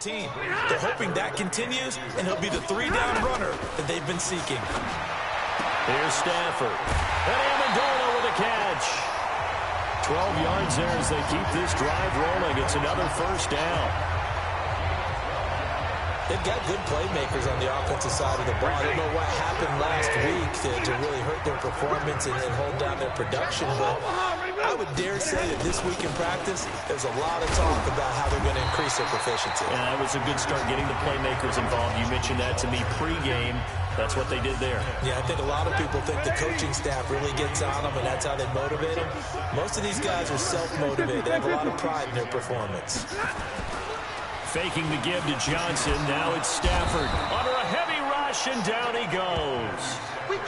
team. They're hoping that continues, and he'll be the three-down runner that they've been seeking. Here's Stafford. And Amendola with a catch. 12 yards there as they keep this drive rolling. It's another first down. They've got good playmakers on the offensive side of the ball. I don't know what happened last week to really hurt their performance and hold down their production, but I would dare say that this week in practice, there's a lot of talk about how they're going to increase their proficiency. Yeah, that was a good start getting the playmakers involved. You mentioned that to me pregame. That's what they did there. Yeah, I think a lot of people think the coaching staff really gets on them, and that's how they motivate them. Most of these guys are self-motivated. They have a lot of pride in their performance. Faking the give to Johnson. Now it's Stafford. Under a heavy rush, and down he goes.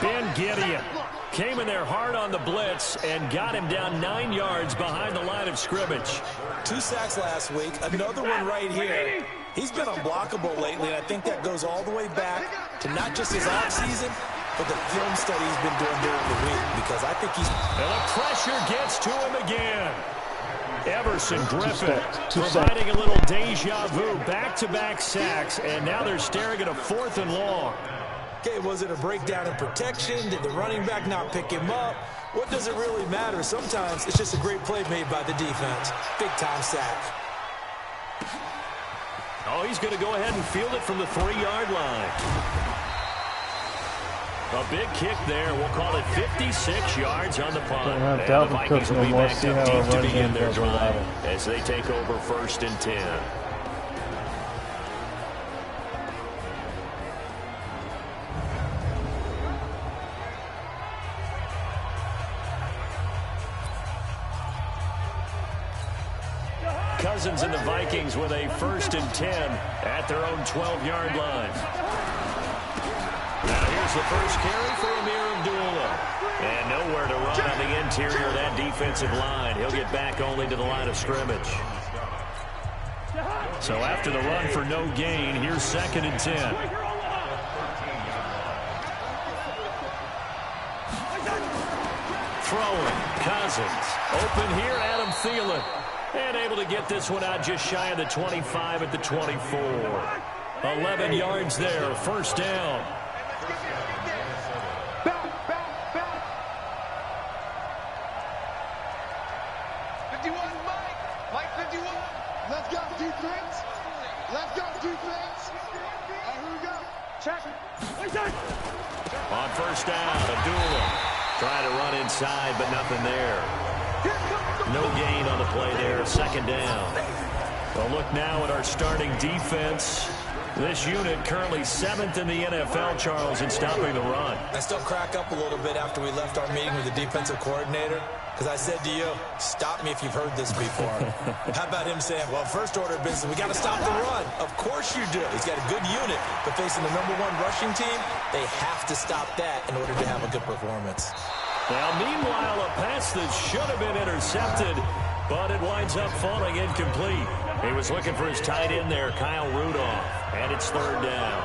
Ben Gideon came in there hard on the blitz and got him down 9 yards behind the line of scrimmage. 2 sacks last week. Another one right here. He's been unblockable lately, and I think that goes all the way back to not just his offseason, but the film study he's been doing during the week, because I think he's... And the pressure gets to him again. Everson Griffin providing a little deja vu, back-to-back sacks, and now they're staring at a 4th and long. Okay, was it a breakdown in protection? Did the running back not pick him up? What does it really matter? Sometimes it's just a great play made by the defense. Big-time sack. Oh, he's going to go ahead and field it from the 3-yard line. A big kick there. We'll call it 56 yards on the punt. And the Vikings will be back up deep to begin their drive as they take over 1st and 10. Cousins and the Vikings with a 1st and 10 at their own 12-yard line. Now here's the first carry for Amir Abdullah. And nowhere to run on the interior of that defensive line. He'll get back only to the line of scrimmage. So after the run for no gain, here's 2nd and 10. Throwing, Cousins. Open here, Adam Thielen. And able to get this one out just shy of the 25 at the 24. 11 yards there, 1st down. On 1st down, Abdullah trying to run inside, but nothing there. No gain on the play there, 2nd down. Well, look now at our starting defense. This unit currently 7th in the NFL, Charles, in stopping the run. I still crack up a little bit after we left our meeting with the defensive coordinator, because I said to you, stop me if you've heard this before. How about him saying, well, first order of business, we got to stop the run. Of course you do. He's got a good unit, but facing the #1 rushing team, they have to stop that in order to have a good performance. Now, meanwhile, a pass that should have been intercepted, but it winds up falling incomplete. He was looking for his tight end there, Kyle Rudolph, and it's 3rd down.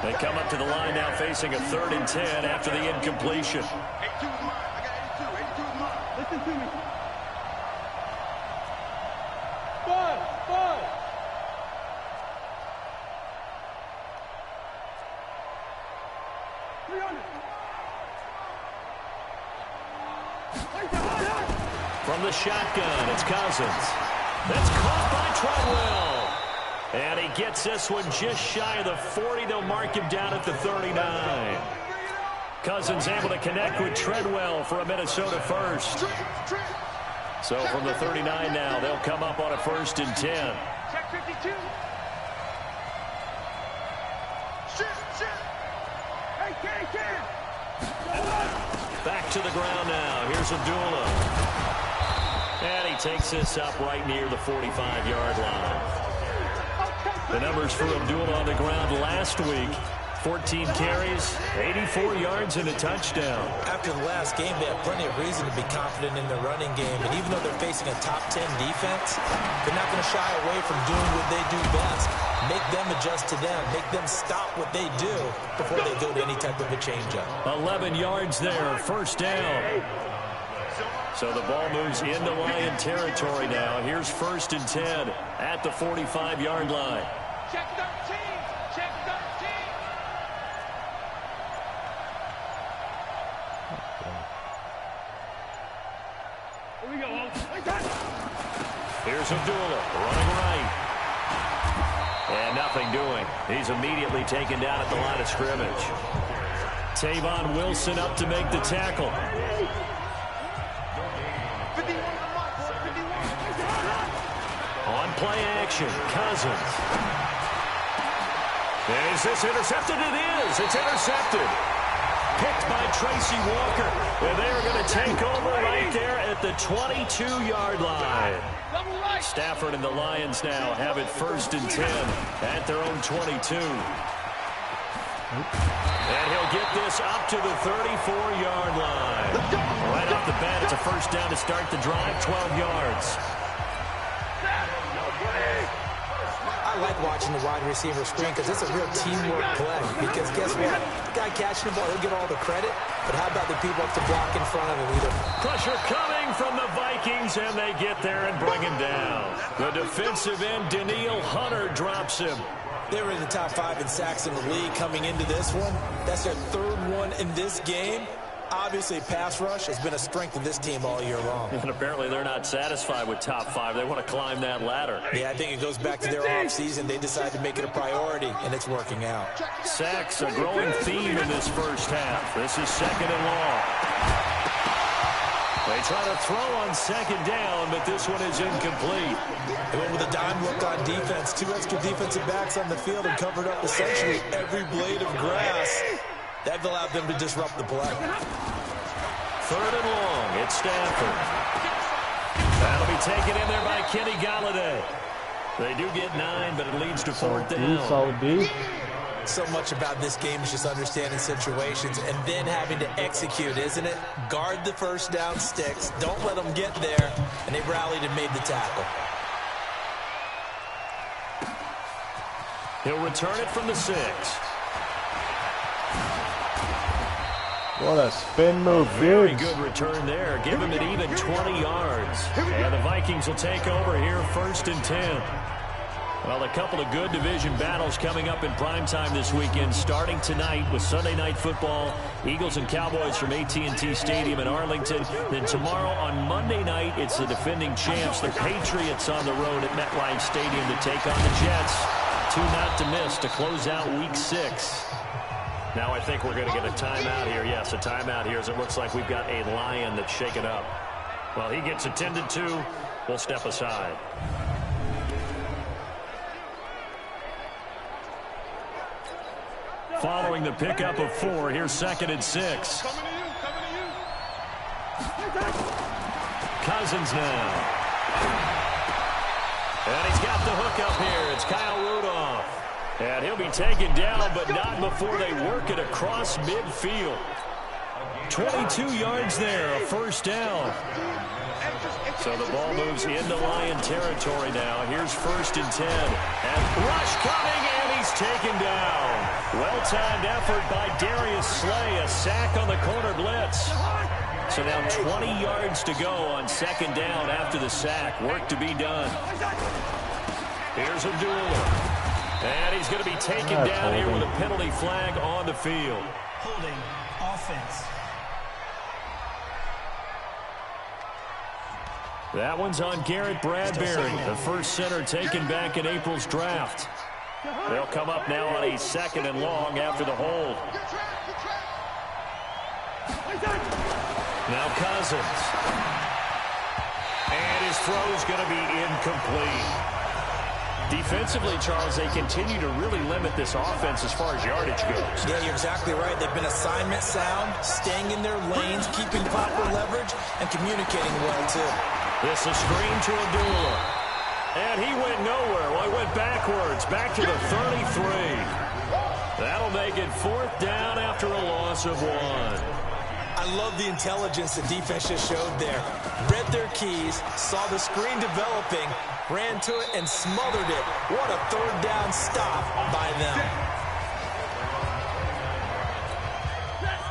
They come up to the line now facing a 3rd and 10 after the incompletion. Listen to me. From the shotgun, it's Cousins. That's caught by Treadwell. And he gets this one just shy of the 40. They'll mark him down at the 39. Cousins able to connect with Treadwell for a Minnesota first. So from the 39 now, they'll come up on a 1st and 10. Check 52. Back to the ground now. Here's Abdullah. And he takes this up right near the 45-yard line. The numbers for Abdullah on the ground last week. 14 carries, 84 yards, and a touchdown. After the last game, they have plenty of reason to be confident in their running game. And even though they're facing a top 10 defense, they're not going to shy away from doing what they do best. Make them adjust to them. Make them stop what they do before they go to any type of a changeup. 11 yards there, 1st down. So the ball moves into Lion territory now. Here's 1st and 10 at the 45-yard line. Check 13. Check 13. Here we go. Here's Abdullah running right. And nothing doing. He's immediately taken down at the line of scrimmage. Tavon Wilson up to make the tackle. 51 mark, 51. On play action, Cousins. Is this intercepted? It is. It's intercepted. Picked by Tracy Walker. And they are going to take over right there at the 22-yard line. Stafford and the Lions now have it 1st and 10 at their own 22. And he'll get this up to the 34-yard line. Right off the bat, it's a 1st down to start the drive, 12 yards. I like watching the wide receiver screen because it's a real teamwork play. Because guess what? The guy catching the ball, he'll get all the credit. But how about the people up to block in front of him either? Pressure coming from the Vikings, and they get there and bring him down. The defensive end, Danielle Hunter, drops him. They were in the top 5 in sacks in the league coming into this one. That's their 3rd one in this game. Obviously, pass rush has been a strength of this team all year long. And apparently they're not satisfied with top 5. They want to climb that ladder. Yeah, I think it goes back to their offseason. They decided to make it a priority, and it's working out. Sacks, a growing theme in this 1st half. This is 2nd and long. They try to throw on 2nd down, but this one is incomplete. They went with a dime look on defense. 2 extra defensive backs on the field and covered up essentially every blade of grass. That allowed them to disrupt the play. 3rd and long. It's Stafford. That'll be taken in there by Kenny Galladay. They do get 9, but it leads to 4th down. Solid B. So much about this game is just understanding situations and then having to execute, isn't it? Guard the 1st down sticks. Don't let them get there. And they rallied and made the tackle. He'll return it from the 6. What a spin move, Very Diggs. good return there. Give him an even 20 yards. And the Vikings will take over here 1st and 10. Well, a couple of good division battles coming up in primetime this weekend, starting tonight with Sunday Night Football, Eagles and Cowboys from AT&T Stadium in Arlington. Then tomorrow on Monday night, it's the defending champs, the Patriots, on the road at MetLife Stadium to take on the Jets. 2 not to miss to close out Week 6. Now I think we're going to get a timeout here. Yes, a timeout here as it looks like we've got a Lion that's shaken up. Well, he gets attended to. We'll step aside. Following the pickup of 4, here's 2nd and 6. Cousins now. And he's got the hook up here. It's Kyle Rudolph. And he'll be taken down, but not before they work it across midfield. 22 yards there, a 1st down. So the ball moves into Lion territory now. Here's 1st and 10. And rush coming, and he's taken down. Well-timed effort by Darius Slay. A sack on the corner blitz. So now 20 yards to go on 2nd down after the sack. Work to be done. Here's Abdullah. And he's going to be taken down here with a penalty flag on the field. Holding offense. That one's on Garrett Bradbury, the 1st center taken back in April's draft. They'll come up now on a 2nd and long after the hold. Now Cousins. And his throw's going to be incomplete. Defensively, Charles, they continue to really limit this offense as far as yardage goes. Yeah, you're exactly right. They've been assignment sound, staying in their lanes, keeping proper leverage, and communicating well, too. This is screen to Abdullah. And he went nowhere. Well, he went backwards, back to the 33. That'll make it 4th down after a loss of 1. I love the intelligence the defense just showed there. Read their keys, saw the screen developing, ran to it, and smothered it. What a 3rd down stop by them.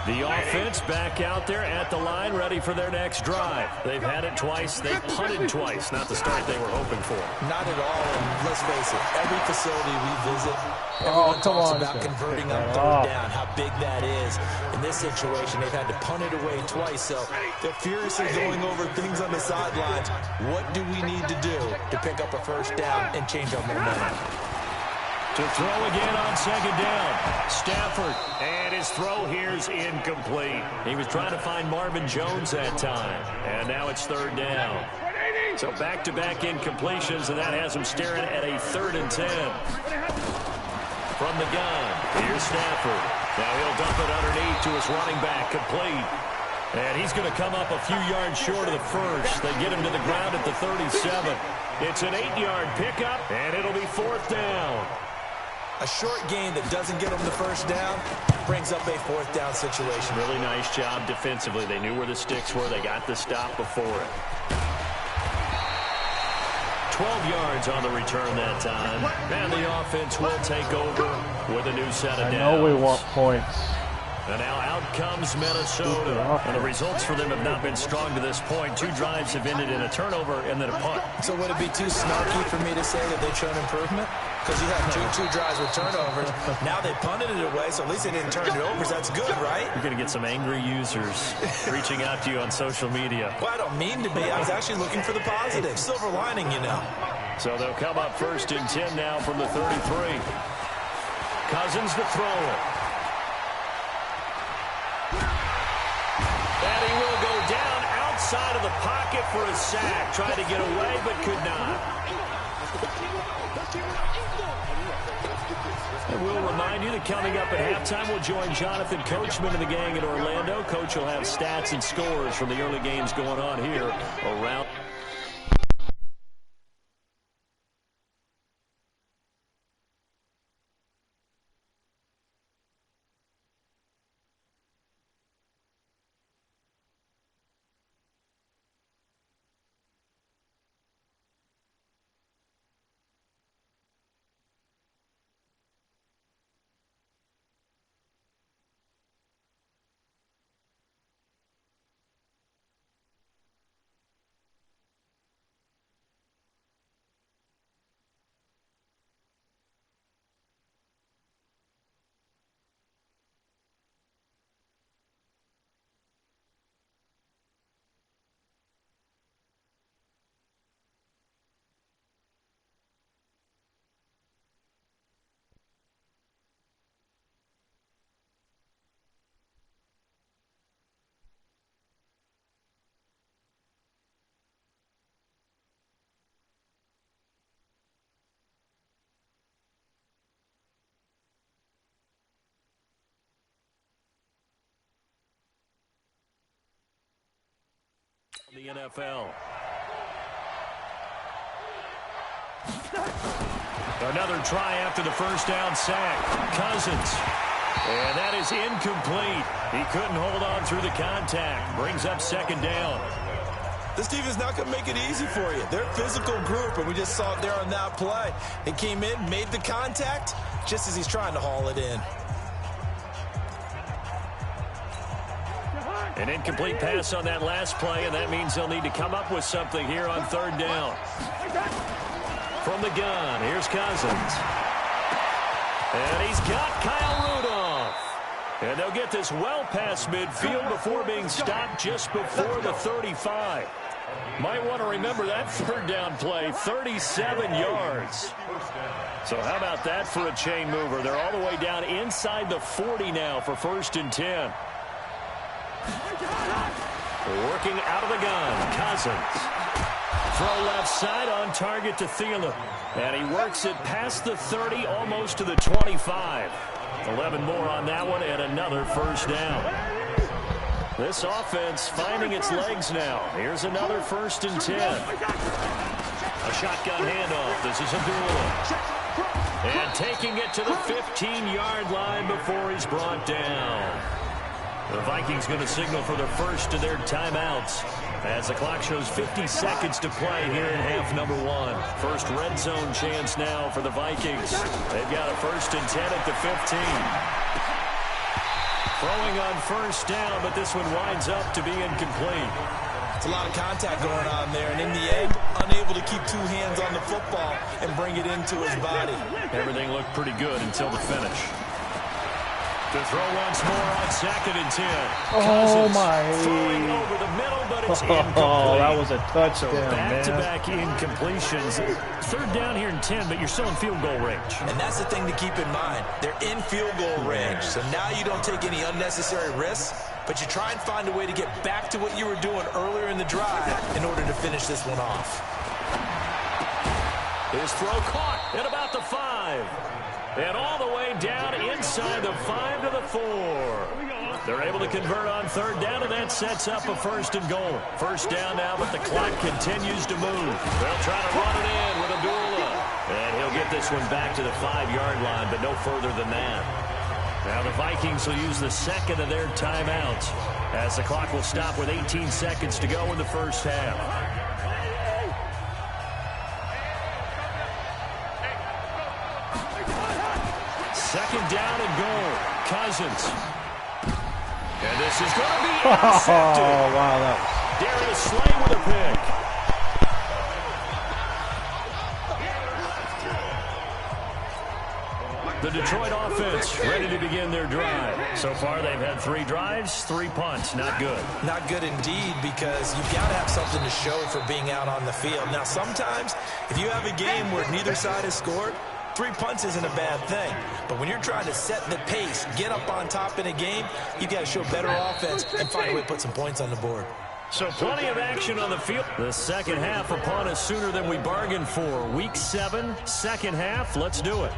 The offense back out there at the line, ready for their next drive. They've had it twice. They've punted twice. Not the start they were hoping for. Not at all. And let's face it, every facility we visit, everyone talks about converting on third down, how big that is. In this situation, they've had to punt it away twice. So they're furiously going over things on the sidelines. What do we need to do to pick up a first down and change our momentum? To throw again on second down. Stafford, and his throw here's incomplete. He was trying to find Marvin Jones that time, and now it's third down. So back-to-back incompletions, and that has him staring at a 3rd and 10. From the gun, here's Stafford. Now he'll dump it underneath to his running back, complete. And he's going to come up a few yards short of the first. They get him to the ground at the 37. It's an 8-yard pickup, and it'll be 4th down. A short gain that doesn't get them the first down brings up a 4th down situation. Really nice job defensively. They knew where the sticks were. They got the stop before it. 12 yards on the return that time. And the offense will take over with a new set of downs. I know we want points. And now out comes Minnesota. And the results for them have not been strong to this point. 2 drives have ended in a turnover and then a punt. So would it be too snarky for me to say that they've shown improvement? Because you have two drives with turnovers. Now they punted it away, so at least they didn't turn it over. So that's good, right? You're going to get some angry users reaching out to you on social media. Well, I don't mean to be. I was actually looking for the positive. Silver lining, you know. So they'll come up 1st and 10 now from the 33. Cousins to throw it. And he will go down outside of the pocket for a sack. Tried to get away, but could not. And we'll remind you that coming up at halftime, we'll join Jonathan Coachman and the gang in Orlando. Coach will have stats and scores from the early games going on here around. The NFL. Another try after the first down sack. Cousins. And that is incomplete. He couldn't hold on through the contact. Brings up 2nd down. This defense is not going to make it easy for you. They're a physical group, and we just saw it there on that play. He came in, made the contact, just as he's trying to haul it in. An incomplete pass on that last play, and that means they'll need to come up with something here on 3rd down. From the gun, here's Cousins. And he's got Kyle Rudolph. And they'll get this well past midfield before being stopped just before the 35. Might want to remember that 3rd down play, 37 yards. So how about that for a chain mover? They're all the way down inside the 40 now for 1st and 10. Working out of the gun, Cousins. Throw left side on target to Thielen. And he works it past the 30, almost to the 25. 11 more on that one, and another 1st down. This offense finding its legs now. Here's another 1st and 10. A shotgun handoff. This is Abdullah. And taking it to the 15-yard line before he's brought down. The Vikings going to signal for the first of their timeouts as the clock shows 50 seconds to play here in half number 1. First red zone chance now for the Vikings. They've got a 1st and 10 at the 15. Throwing on first down, but this one winds up to be incomplete. It's a lot of contact going on there, and in the end, unable to keep two hands on the football and bring it into his body. Everything looked pretty good until the finish. To throw once more on 2nd and 10. Oh, my. Throwing over the middle, but it's incomplete. Oh, that was a touchdown, Back-to-back incompletions. 3rd down here in 10, but you're still in field goal range. And that's the thing to keep in mind. They're in field goal range, so now you don't take any unnecessary risks, but you try and find a way to get back to what you were doing earlier in the drive in order to finish this one off. His throw caught at about the 5. And all the way down inside the 5 to the 4. They're able to convert on 3rd down, and that sets up a 1st and goal. 1st down now, but the clock continues to move. They'll try to run it in with Abdullah. And he'll get this one back to the 5-yard line, but no further than that. Now the Vikings will use the 2nd of their timeouts as the clock will stop with 18 seconds to go in the first half. 2nd down and goal. Cousins. And this is going to be intercepted. Oh, wow, that was... Darius Slay with a pick. The Detroit offense ready to begin their drive. So far, they've had 3 drives, 3 punts. Not good. Not good indeed, because you've got to have something to show for being out on the field. Now, sometimes, if you have a game where neither side has scored, 3 punts isn't a bad thing. But when you're trying to set the pace, get up on top in a game, you've got to show better offense and find a way to put some points on the board. So plenty of action on the field. The second half upon us sooner than we bargained for. Week 7, second half. Let's do it.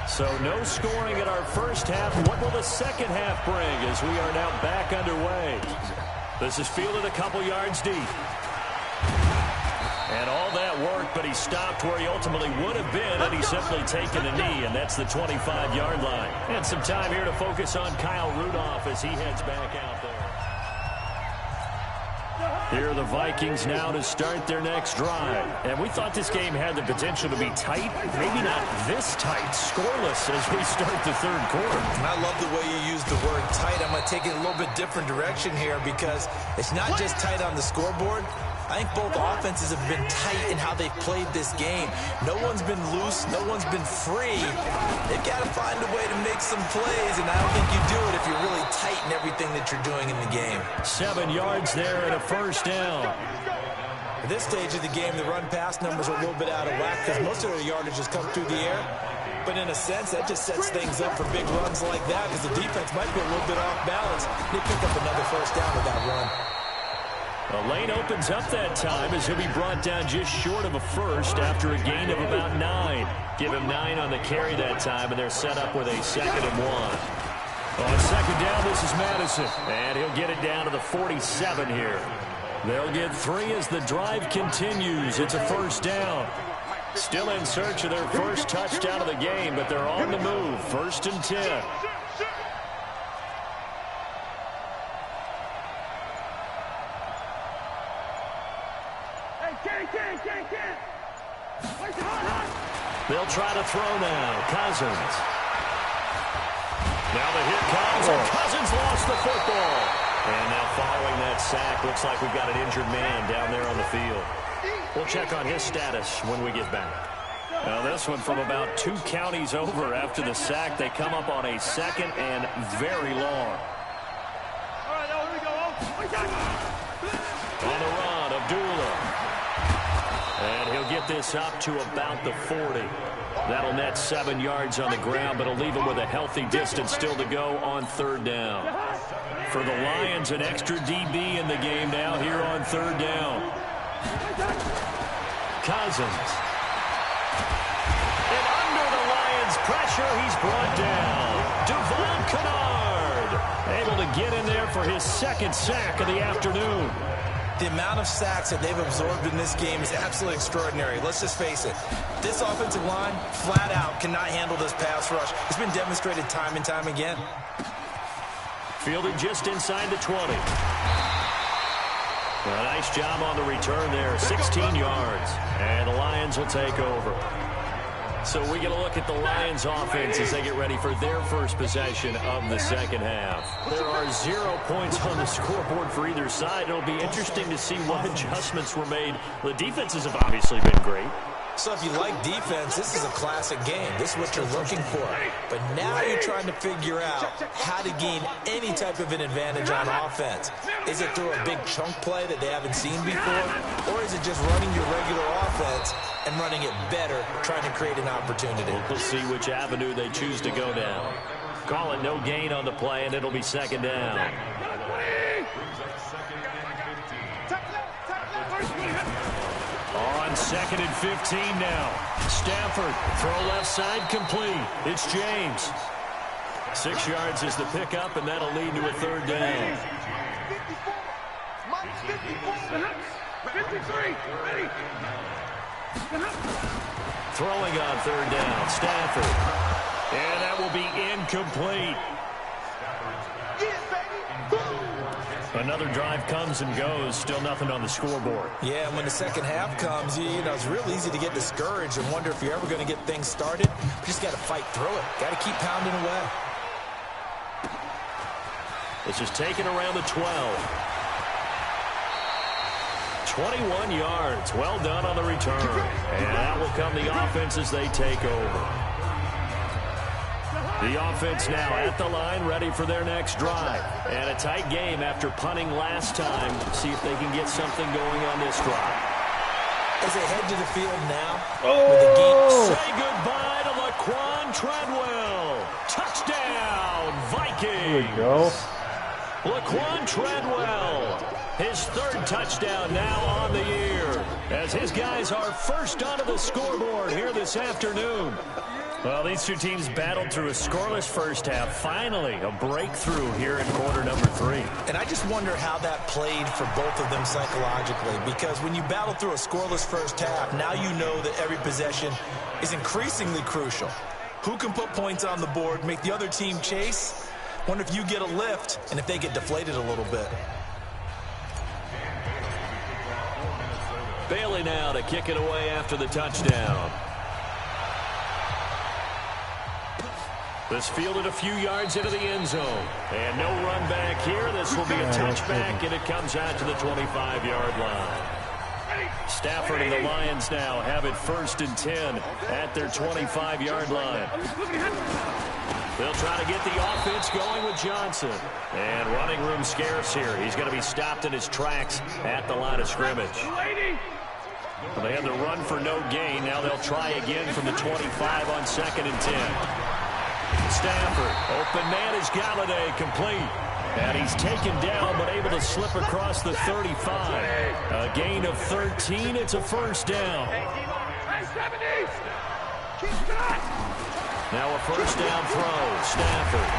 So no scoring in our first half. What will the second half bring as we are now back underway? This is fielded a couple yards deep. And all that work, but he stopped where he ultimately would have been had he simply taken a knee, and that's the 25-yard line. And some time here to focus on Kyle Rudolph as he heads back out there. Here are the Vikings now to start their next drive. And we thought this game had the potential to be tight. Maybe not this tight, scoreless as we start the 3rd quarter. And I love the way you use the word tight. I'm going to take it a little bit different direction here because it's not just tight on the scoreboard. I think both offenses have been tight in how they've played this game. No one's been loose. No one's been free. They've got to find a way to make some plays, and I don't think you do it if you're really tight in everything that you're doing in the game. 7 yards there and a 1st down. At this stage of the game, the run-pass numbers are a little bit out of whack because most of their yardage has come through the air. But in a sense, that just sets things up for big runs like that because the defense might be a little bit off balance. They pick up another 1st down with that run. The lane opens up that time as he'll be brought down just short of a 1st after a gain of about 9. Give him 9 on the carry that time, and they're set up with a 2nd and 1. On 2nd down, this is Madison, and he'll get it down to the 47 here. They'll get 3 as the drive continues. It's a 1st down. Still in search of their first touchdown of the game, but they're on the move. 1st and 10. They'll try to throw now. Cousins. Now the hit comes, and Cousins lost the football. And now following that sack, looks like we've got an injured man down there on the field. We'll check on his status when we get back. Now this one from about 2 counties over after the sack. They come up on a 2nd and very long. On the run, Abdullah. And he'll get this up to about the 40. That'll net 7 yards on the ground, but it'll leave him with a healthy distance still to go on 3rd down. For the Lions, an extra DB in the game now here on 3rd down. Cousins. And under the Lions' pressure, he's brought down. Devon Kennard able to get in there for his 2nd sack of the afternoon. The amount of sacks that they've absorbed in this game is absolutely extraordinary. Let's just face it. This offensive line, flat out, cannot handle this pass rush. It's been demonstrated time and time again. Fielded just inside the 20. A nice job on the return there. 16 yards. And the Lions will take over. So we get a look at the Lions offense as they get ready for their first possession of the second half. There are 0 points on the scoreboard for either side. It'll be interesting to see what adjustments were made. The defenses have obviously been great. So if you like defense, this is a classic game. This is what you're looking for. But now you're trying to figure out how to gain any type of an advantage on offense. Is it through a big chunk play that they haven't seen before? Or is it just running your regular offense and running it better, trying to create an opportunity? We'll see which avenue they choose to go down. Call it no gain on the play, and it'll be second down. On 2nd and 15 now. Stafford, throw left side, complete. It's James. 6 yards is the pickup, and that'll lead to a third down. 53. Ready. Throwing on third down, Stafford. And that will be incomplete. Another drive comes and goes. Still nothing on the scoreboard. Yeah, when the second half comes, you know, it's real easy to get discouraged and wonder if you're ever going to get things started. You just got to fight through it. Got to keep pounding away. This is taken around the 12. 21 yards. Well done on the return. And out will come the offense as they take over. The offense now at the line, ready for their next drive. And a tight game after punting last time. See if they can get something going on this drive. As they head to the field now, with the game. Say goodbye to Laquan Treadwell. Touchdown, Vikings. There we go. Laquan Treadwell, his third touchdown now on the year, as his guys are first onto the scoreboard here this afternoon. Well, these two teams battled through a scoreless first half. Finally, a breakthrough here in quarter number 3. And I just wonder how that played for both of them psychologically, because when you battle through a scoreless first half, now you know that every possession is increasingly crucial. Who can put points on the board, make the other team chase? Wonder if you get a lift and if they get deflated a little bit. Bailey now to kick it away after the touchdown. This fielded a few yards into the end zone. And no run back here. This will be a touchback, and it comes out to the 25-yard line. Stafford and the Lions now have it 1st and 10 at their 25-yard line. They'll try to get the offense going with Johnson. And running room scarce here. He's going to be stopped in his tracks at the line of scrimmage. Well, they had the run for no gain. Now they'll try again from the 25 on 2nd and 10. Stafford, open man is Galladay, complete. And he's taken down, but able to slip across the 35. A gain of 13, it's a first down. Now a first down throw, Stafford.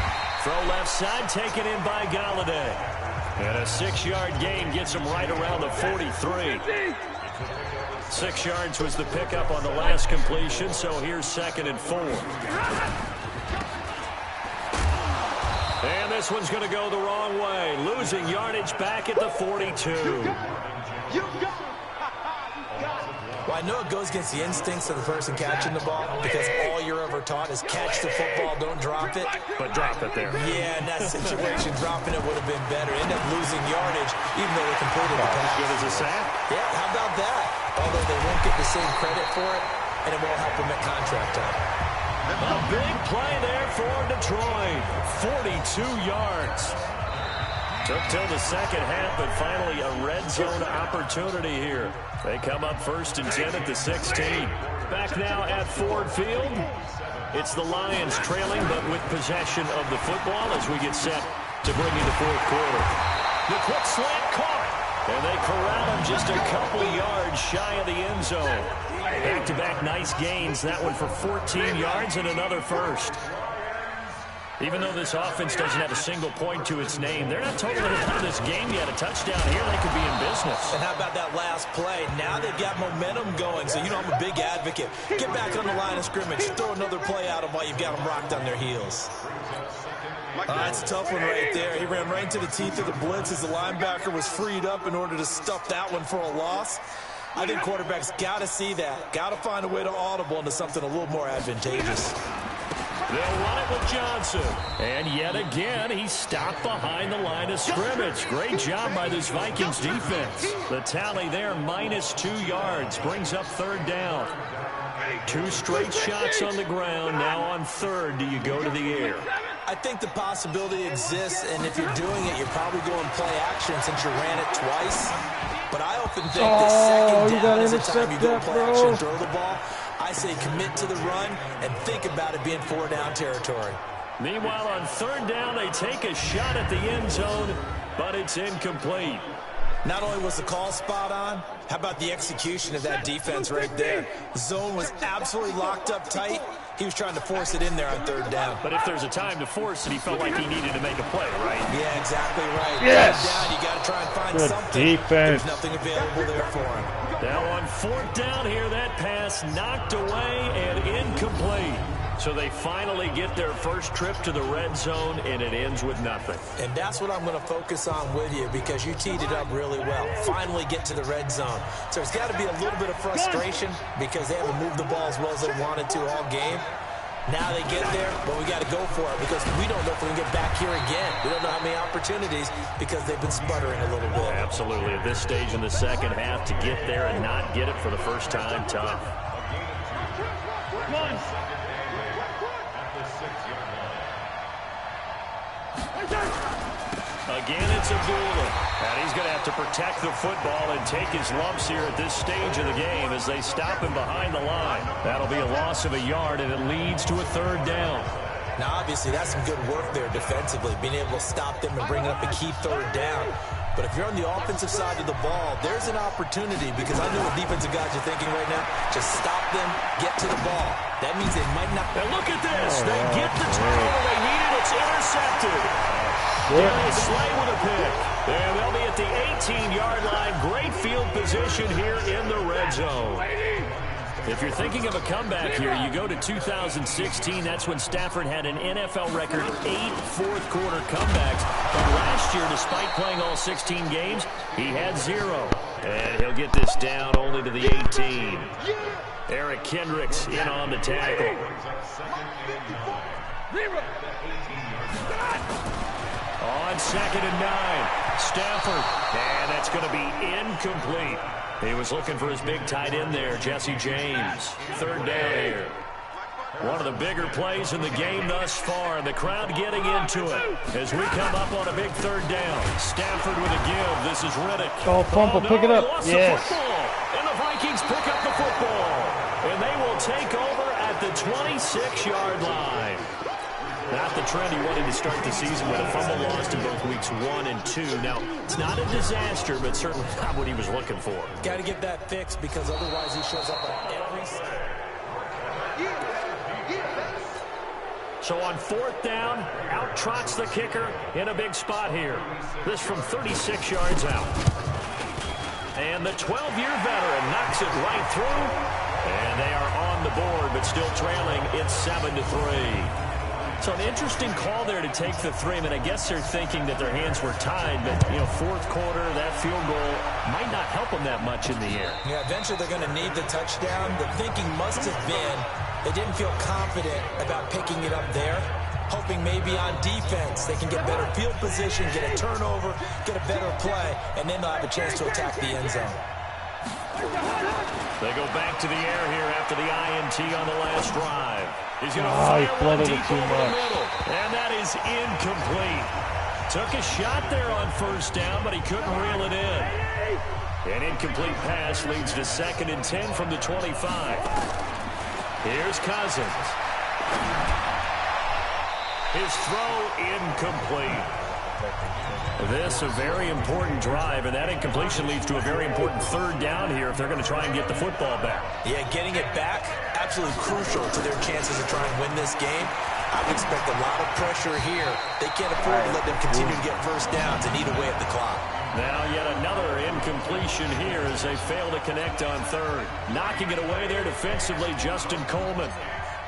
Throw left side, taken in by Galladay. And a 6-yard gain gets him right around the 43. 6 yards was the pickup on the last completion, so here's 2nd and 4. And this one's going to go the wrong way. Losing yardage back at the 42. Well, I know it goes against the instincts of the person catching the ball, because all you're ever taught is catch the football, don't drop it. But drop it there. Yeah, in that situation, dropping it would have been better. End up losing yardage, even though they completed the pass. As good as a sack. Yeah, how about that? Although they won't get the same credit for it, and it won't help them at contract time. A big play there for Detroit. 42 yards. Took till the second half, but finally a red zone opportunity here. They come up 1st and 10 at the 16. Back now at Ford Field. It's the Lions trailing, but with possession of the football as we get set to bring in the 4th quarter. The quick slant caught. And they corral him just a couple yards shy of the end zone. Back-to-back nice gains. That one for 14 yards and another first. Even though this offense doesn't have a single point to its name, they're not totally out of this game yet. A touchdown here, they could be in business. And how about that last play? Now they've got momentum going, so you know I'm a big advocate. Get back on the line of scrimmage. Throw another play at them while you've got them rocked on their heels. That's a tough one right there. He ran right into the teeth of the blitz as the linebacker was freed up in order to stuff that one for a loss. I think quarterbacks got to see that. Got to find a way to audible into something a little more advantageous. They'll run it with Johnson. And yet again, he's stopped behind the line of scrimmage. Great job by this Vikings defense. The tally there, -2 yards, brings up third down. 2 straight shots on the ground. Now on third, do you go to the air? I think the possibility exists, and if you're doing it, you're probably going play action since you ran it twice. But I often think that second down is the time you go play action and throw the ball. I say commit to the run and think about it being 4-down territory. Meanwhile, on third down, they take a shot at the end zone, but it's incomplete. Not only was the call spot on, how about the execution of that defense right there? The zone was absolutely locked up tight. He was trying to force it in there on third down. But if there's a time to force it, he felt like he needed to make a play, right? Yeah, exactly right. Yes. Third down, you got to try and find Good something. defense. There's nothing available there for him. Now on fourth down here, that pass knocked away and incomplete. So they finally get their first trip to the red zone, and it ends with nothing. And that's what I'm going to focus on with you because you teed it up really well. Finally get to the red zone. So there's got to be a little bit of frustration because they haven't moved the ball as well as they wanted to all game. Now they get there, but we got to go for it because we don't know if we can get back here again. We don't know how many opportunities because they've been sputtering a little bit. Absolutely. At this stage in the second half, to get there and not get it for the first time, tough. Again, it's Abdullah. And he's going to have to protect the football and take his lumps here at this stage of the game as they stop him behind the line. That'll be a loss of a yard, and it leads to a third down. Now, obviously, that's some good work there defensively, being able to stop them and bring up a key third down. But if you're on the offensive side of the ball, there's an opportunity because I know what defensive guys are thinking right now. Just stop them, get to the ball. That means they might not. And look at this. They get the turnover they needed. It's intercepted. Darius Slay with a pick. And they'll be at the 18-yard line. Great field position here in the red zone. If you're thinking of a comeback here, you go to 2016. That's when Stafford had an NFL record 8 fourth-quarter comebacks. But last year, despite playing all 16 games, he had 0. And he'll get this down only to the 18. Eric Kendricks in on the tackle. On 2nd and 9, Stafford. And that's going to be incomplete. He was looking for his big tight end there, Jesse James. Third down here. One of the bigger plays in the game thus far. The crowd getting into it as we come up on a big third down. Stafford with a give. This is Riddick. Oh, Pumple, pick it up. Yes. And the Vikings pick up the football. And they will take over at the 26-yard line. Not the trend he wanted to start the season with a fumble lost in both weeks 1 and 2. Now, it's not a disaster, but certainly not what he was looking for. Got to get that fixed because otherwise he shows up on every. So on fourth down, out trots the kicker in a big spot here. This from 36 yards out. And the 12-year veteran knocks it right through. And they are on the board, but still trailing. It's 7-3. So an interesting call there to take the 3. I mean, I guess they're thinking that their hands were tied, but, you know, fourth quarter, that field goal might not help them that much in the air. Yeah, eventually they're going to need the touchdown. The thinking must have been they didn't feel confident about picking it up there, hoping maybe on defense they can get better field position, get a turnover, get a better play, and then they'll have a chance to attack the end zone. They go back to the air here after the INT on the last drive. He's going to fire one deep over the middle. And that is incomplete. Took a shot there on first down, but he couldn't reel it in. An incomplete pass leads to 2nd and 10 from the 25. Here's Cousins. His throw incomplete. This a very important drive, and that incompletion leads to a very important third down here if they're going to try and get the football back. Yeah, getting it back, absolutely crucial to their chances of trying to win this game. I would expect a lot of pressure here. They can't afford to let them continue to get first downs and eat away at the clock. Now yet another incompletion here as they fail to connect on third. Knocking it away there defensively, Justin Coleman.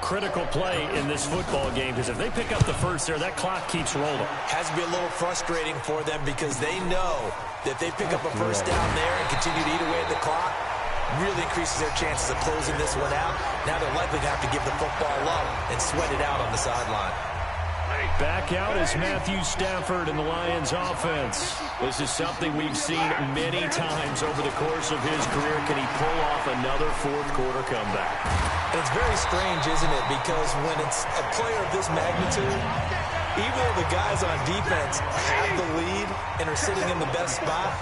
Critical play in this football game because if they pick up the first there, that clock keeps rolling. Has to be a little frustrating for them because they know that if they pick up a first down there and continue to eat away at the clock, really increases their chances of closing this one out. Now they're likely to have to give the football up and sweat it out on the sideline. Back out is Matthew Stafford in the Lions offense. This is something we've seen many times over the course of his career. Can he pull off another fourth-quarter comeback? And it's very strange, isn't it? Because when it's a player of this magnitude, even though the guys on defense have the lead and are sitting in the best spot,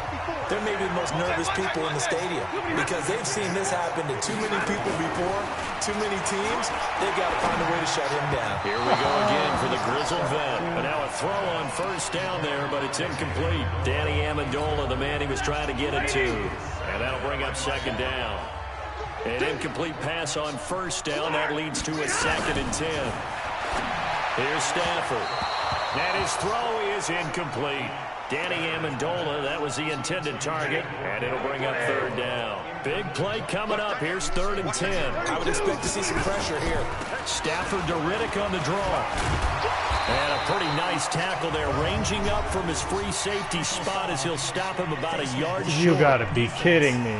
they're maybe the most nervous people in the stadium because they've seen this happen to too many people before, too many teams. They've got to find a way to shut him down. Here we go again for the grizzled vet. And now a throw on first down there, but it's incomplete. Danny Amendola, the man he was trying to get it to. And that'll bring up second down. An incomplete pass on first down. That leads to a 2nd and 10. Here's Stafford. And his throw is incomplete. Danny Amendola, that was the intended target, and it'll bring up 3rd down. Big play coming up. Here's 3rd and 10. I would expect to see some pressure here. Stafford to Riddick on the draw. And a pretty nice tackle there, ranging up from his free safety spot as he'll stop him about a yard short. You gotta be kidding me.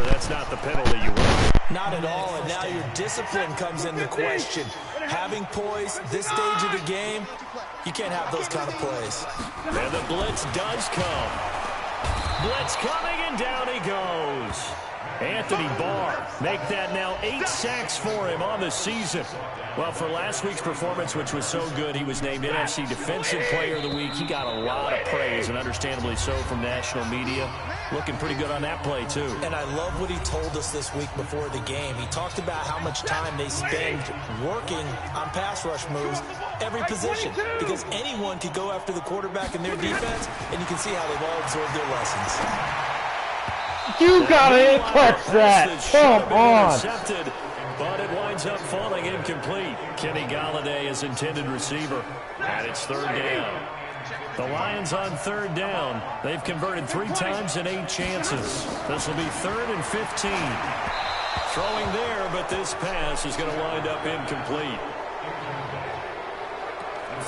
That's not the penalty you want. Not at all, and now your discipline comes into question. Having poise this stage of the game, you can't have those kind of plays. And the blitz does come. Blitz coming, and down he goes. Anthony Barr, make that now 8 sacks for him on the season. Well, for last week's performance, which was so good, he was named NFC Defensive Player of the Week. He got a lot of praise, and understandably so, from national media. Looking pretty good on that play, too. And I love what he told us this week before the game. He talked about how much time they spend working on pass rush moves, every position, because anyone could go after the quarterback in their defense, and you can see how they've all absorbed their lessons. You gotta catch that. Come on. But it winds up falling incomplete. Kenny Golladay is intended receiver. And it's 3rd down. The Lions on 3rd down. They've converted 3 times in 8 chances. This will be 3rd and 15. Throwing there, but this pass is going to wind up incomplete.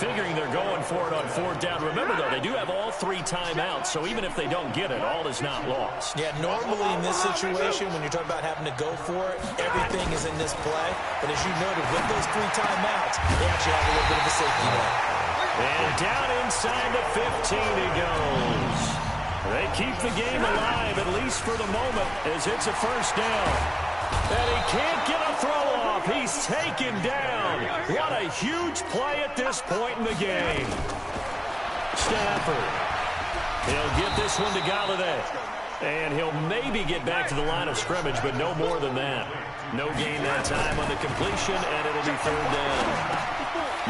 Figuring they're going for it on 4th down. Remember, though, they do have all 3 timeouts, so even if they don't get it, all is not lost. Yeah, normally in this situation, when you're talking about having to go for it, everything is in this play. But as you noted, with those 3 timeouts, they actually have a little bit of a safety net. And down inside the 15 he goes. They keep the game alive, at least for the moment, as it's a 1st down. And he can't get a throw off. He's taken down. What a huge play at this point in the game. Stafford. He'll get this one to Golladay. And he'll maybe get back to the line of scrimmage, but no more than that. No gain that time on the completion, and it'll be 3rd down.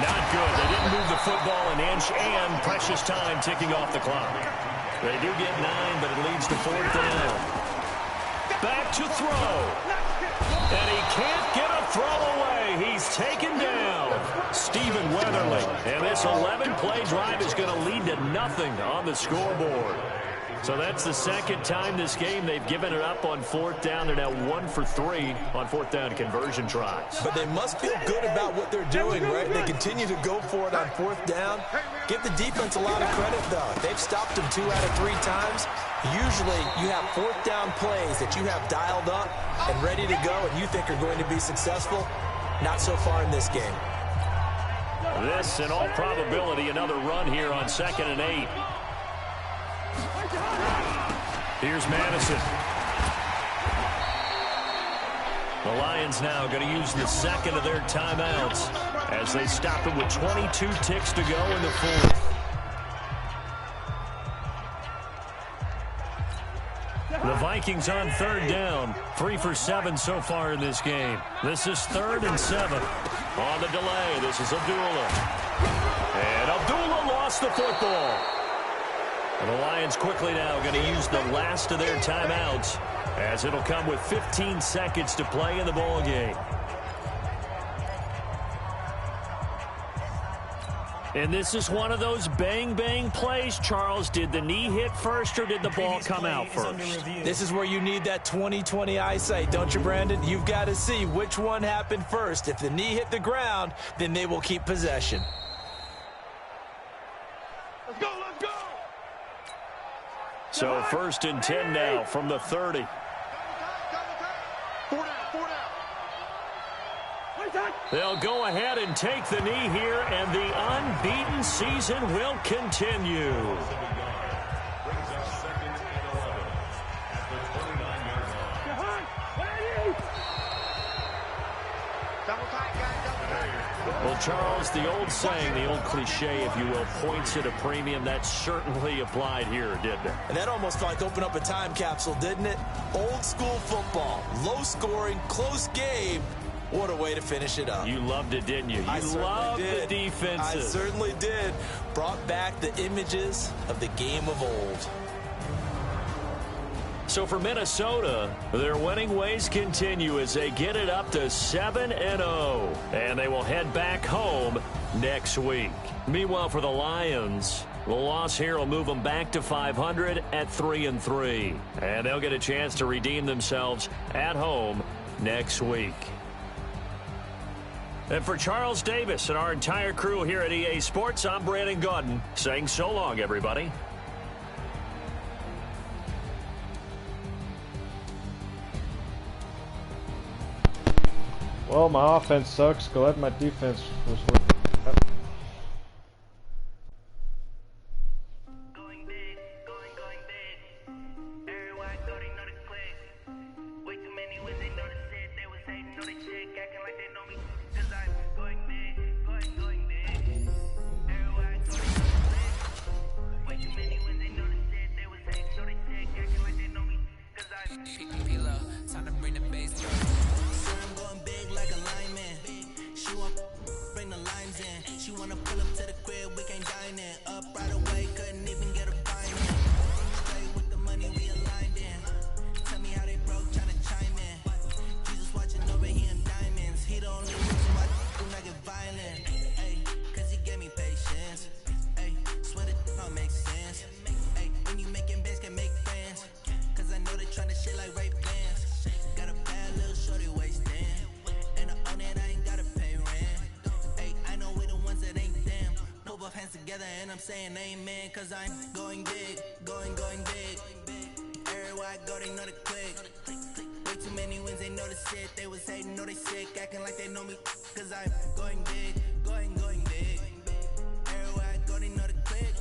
Not good. They didn't move the football an inch, and precious time ticking off the clock. They do get 9, but it leads to 4th down. Back to throw. And he can't get a throw away. He's taken down. Stephen Weatherly. And this 11-play drive is going to lead to nothing on the scoreboard. So that's the 2nd time this game they've given it up on 4th down. They're now 1 for 3 on 4th down conversion tries. But they must feel good about what they're doing, right? They continue to go for it on 4th down. Give the defense a lot of credit, though. They've stopped them 2 out of 3 times. Usually you have 4th down plays that you have dialed up and ready to go and you think are going to be successful. Not so far in this game. This, in all probability, another run here on 2nd and 8. Here's Madison. The Lions now going to use the 2nd of their timeouts as they stop it with 22 ticks to go in the 4th. The Vikings on 3rd down. 3 for 7 so far in this game. This is 3rd and 7. On the delay, this is Abdullah. And Abdullah lost the football. And the Lions quickly now going to use the last of their timeouts as it'll come with 15 seconds to play in the ball game. And this is one of those bang-bang plays, Charles. Did the knee hit first or did the ball come out first? This is where you need that 20/20 eyesight, don't you, Brandon? You've got to see which one happened first. If the knee hit the ground, then they will keep possession. Let's go, let's go! So 1st and 10 now from the 30. They'll go ahead and take the knee here, and the unbeaten season will continue. Well, Charles, the old saying, the old cliche, if you will, points at a premium. That certainly applied here, didn't it? And that almost like opened up a time capsule, didn't it? Old school football, low scoring, close game. What a way to finish it up. You loved it, didn't you? You loved the defenses. I certainly did. Brought back the images of the game of old. So for Minnesota, their winning ways continue as they get it up to 7-0. And they will head back home next week. Meanwhile, for the Lions, the loss here will move them back to 500 at 3-3. And they'll get a chance to redeem themselves at home next week. And for Charles Davis and our entire crew here at EA Sports, I'm Brandon Gaudin saying so long, everybody. Well, my offense sucks. Glad my defense was working. And I'm saying amen, cause I'm going big, going big. Everywhere I go, they know the click. Way too many wins, they know the shit. They was hating, know they sick, acting like they know me, cause I'm going big, going big. Everywhere I go, they know the click.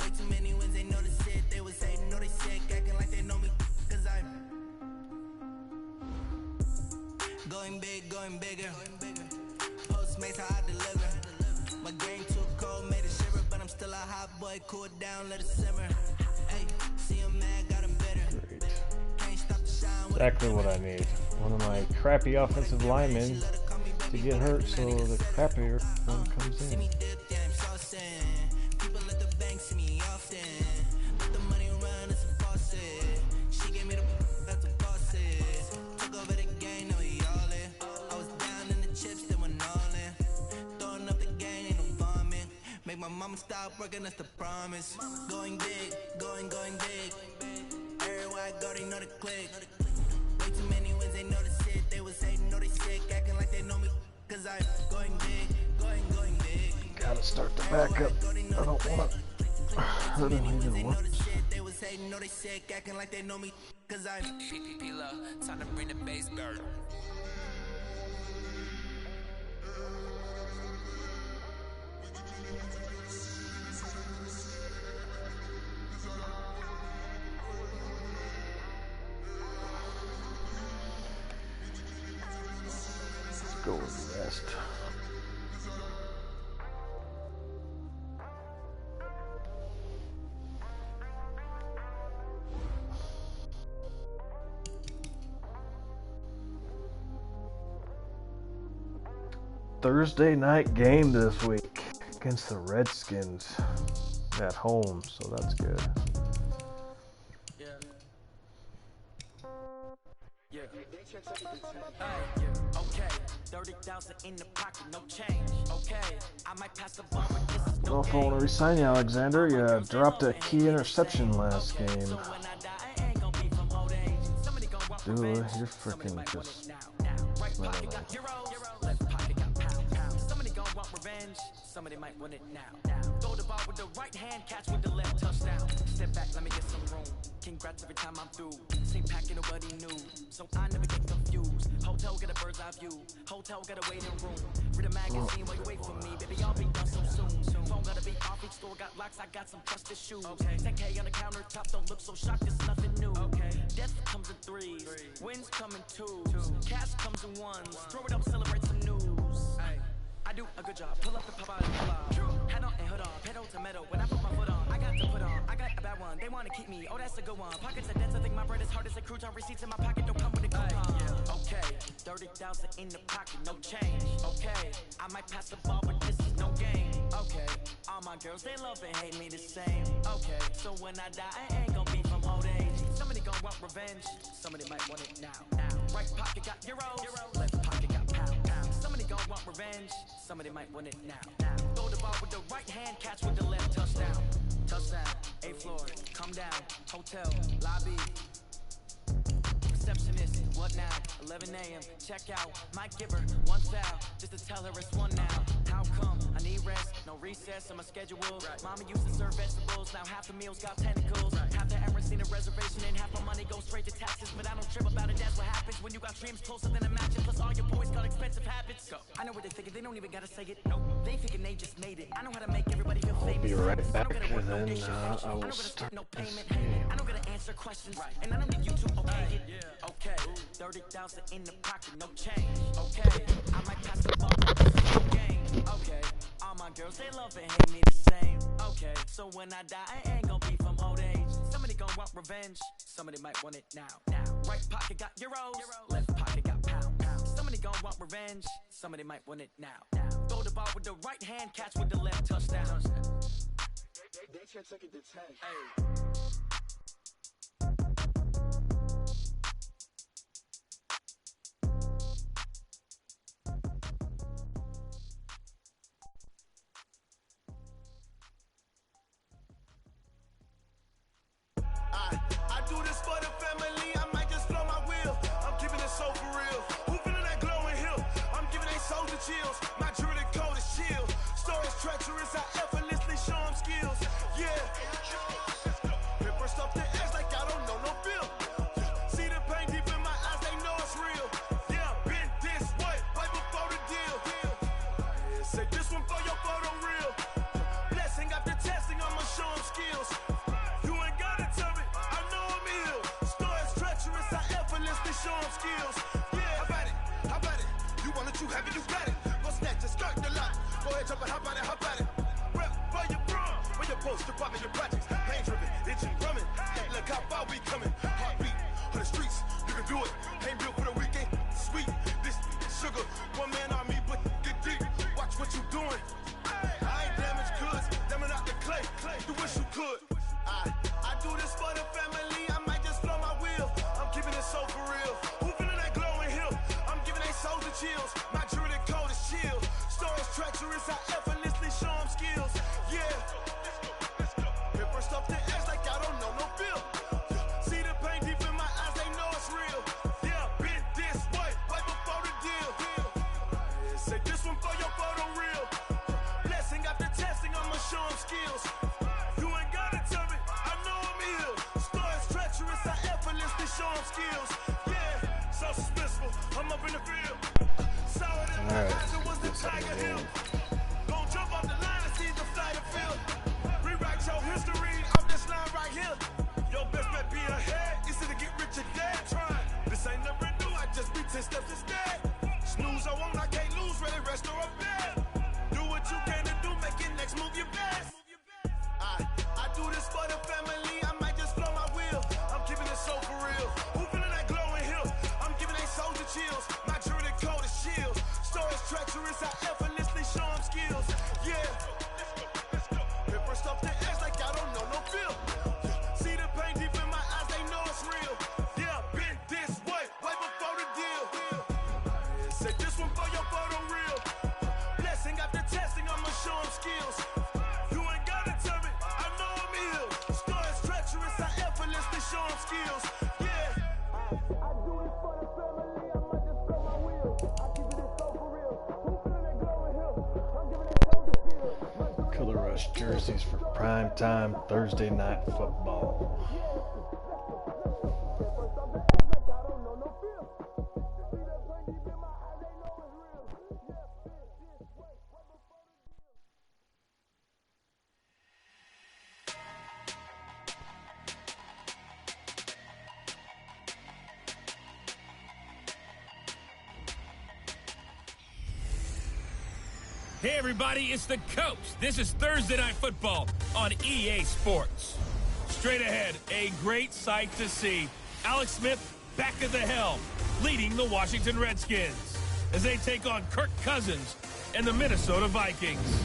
Way too many wins, they know the shit. They was hating, know they sick, acting like they know me, cause I'm going big, going bigger. Postmates, how I deliver. My game too cold, made it shiver, but I'm still a hot boy. Cool it down, let it simmer. Hey, see him mad, got him better. Can't stop the shine. Exactly what I need. One of my crappy offensive linemen to get hurt, so the crappier one comes in. People at the bank see me often. Let the money run, it's a faucet. She gave me the that's a faucet. Took over the game, now we all in. I was down in the chips, they went all in. Throwing up the game, ain't no vomit. Make my mama stop working, that's the promise. Going big, going big. Everywhere I go, they know the click. Way too many wins, they know the shit. They was hating, know they sick, acting like they know me. Cause I'm going big, going big. Gotta start the backup. I don't want to hurt him even once. They was hating, know they sick, acting like they know me. Cause I'm time to bring the bass burn. Go with the rest. Thursday night game this week against the Redskins at home, so that's good. Okay, 30,000 in the pocket, no change. Okay, I might pass the ball, but this is I don't know if I want to resign you, Alexander. You dropped a key interception last game. Dude, you're freaking just... Somebody might win it now. Throw the ball with the right hand, catch with the left, touchdown. Sit back, let me get some room. Congrats every time I'm through. Same packing, nobody knew, so I never get confused. Hotel got a bird's eye view. Hotel got a waiting room. Read a magazine while you wait for me. Baby, I'll be done so soon. Phone gotta be off, each store got locks. I got some trusted shoes. 10K on the countertop, don't look so shocked. It's nothing new. Death comes in threes. Wins come in twos. Cash comes in ones. Throw it up, celebrate some news. I do a good job. Pull up the pop out and pull out. Head on and hood on. Pedal to metal. When I put my foot on, I got to put on. I got a bad one. They want to keep me. Oh, that's a good one. Pockets are dense. I think my bread is hard as a crouton. Receipts in my pocket don't come with a coupon. Okay, 30,000 in the pocket, no change. Okay, I might pass the ball, but this is no game. Okay, all my girls, they love and hate me the same. Okay, so when I die, I ain't gonna be from old age. Somebody gon' want revenge. Somebody might want it now. Right pocket got euros. Left pocket got pound. Somebody gon' want revenge. Somebody might want it now. Throw the ball with the right hand, catch with the left, touchdown. Touchdown, 8th floor, come down, hotel, lobby. Receptionist, what now? 11 a.m. Check out. Might give her one foul just to tell her it's one now. How come? I need rest, no recess in my schedule. Mama used to serve vegetables, now half the meals got tentacles. Half the errands need a reservation and half my money goes straight to taxes. But I don't trip about it, that's what happens when you got dreams closer than a match. Plus all your boys got expensive habits. Go. I know what they thinking, they don't even gotta say it. Nope. They thinking they just made it. I know how to make everybody feel famous. Be right back, I and then I will don't gotta start no this payment. game. I don't gotta answer questions. And I don't need you to okay it. Okay, 30,000 in the pocket, no change. Okay, I might pass the ball, but this is no game. Okay, all my girls, they love and hate me the same. Okay, so when I die, I ain't gonna be from old age. Somebody gon' want revenge. Somebody might want it now. Right pocket got euros. Left pocket got pound. Somebody gon' want revenge. Somebody might want it now. Throw the ball with the right hand, catch with the left, touchdown. They can't take it to 10. Hey. I do this for the family, I might just blow my wheel. I'm keeping it so for real. Who feeling that glowing hill? I'm giving they soldier chills. My jewelry code is chill. Stories treacherous, I effortlessly show them skills. Yeah. Paper stuff the edge like I don't know no feel. See the pain deep in my eyes, they know it's real. Yeah, been this way, right before the deal. Yeah, say this one for your photo real. Blessing after testing, I'ma show them skills. Show them skills. Yeah, how about it? You want it, you have it, you got it. Go snatch it, skirt the lot. Go ahead, jump it, how about it? Rep for your brum, for your post, your pop, your projects. Pain driven, engine drumming. Look how far we coming. Heartbeat on the streets, you can do it. Ain't built for the weekend. Sweet, this sugar, one man army, but get deep. Watch what you doing. I ain't damaged goods, damn it out the clay. You wish you could. I do this for the family. I might just blow my wheel. I'm keeping it so for real. Who feeling that glowing hill? I'm giving they soldier chills. My jewelry code is chill. Stories treacherous, I effortlessly show them skills. Yeah. Paper stuff the edge like I don't know no feel. See the pain deep in my eyes, they know it's real. Yeah, been this way, right before the deal. Say this one for your photo real. Blessing after testing, I'ma show them skills. You ain't gotta tell me, I know I'm ill. Stories treacherous, I effortlessly show them skills. Yeah, so suspenseful, I'm up in the field. Saw it in my eyes, it was the Tiger Hill. Gon' jump off the line and see the flight of field. Rewrite your history off this line right here. Your best bet be ahead, easy to get rich or dead. Trying, this ain't never new, I just be 10 steps instead. Snooze I won't, I can't lose, ready, rest or up bed. Do what you can to do, make your next move your best. I do this for the family, I might just blow my wheel. I'm keeping it so for real. Who feeling that glowing hill? I'm giving they soldier chills. My jewelry code is chill. Stories treacherous, I effortlessly show college jerseys for primetime Thursday night football. Hey everybody, it's the Coach. This is Thursday Night Football on EA Sports. Straight ahead, a great sight to see. Alex Smith back at the helm, leading the Washington Redskins as they take on Kirk Cousins and the Minnesota Vikings.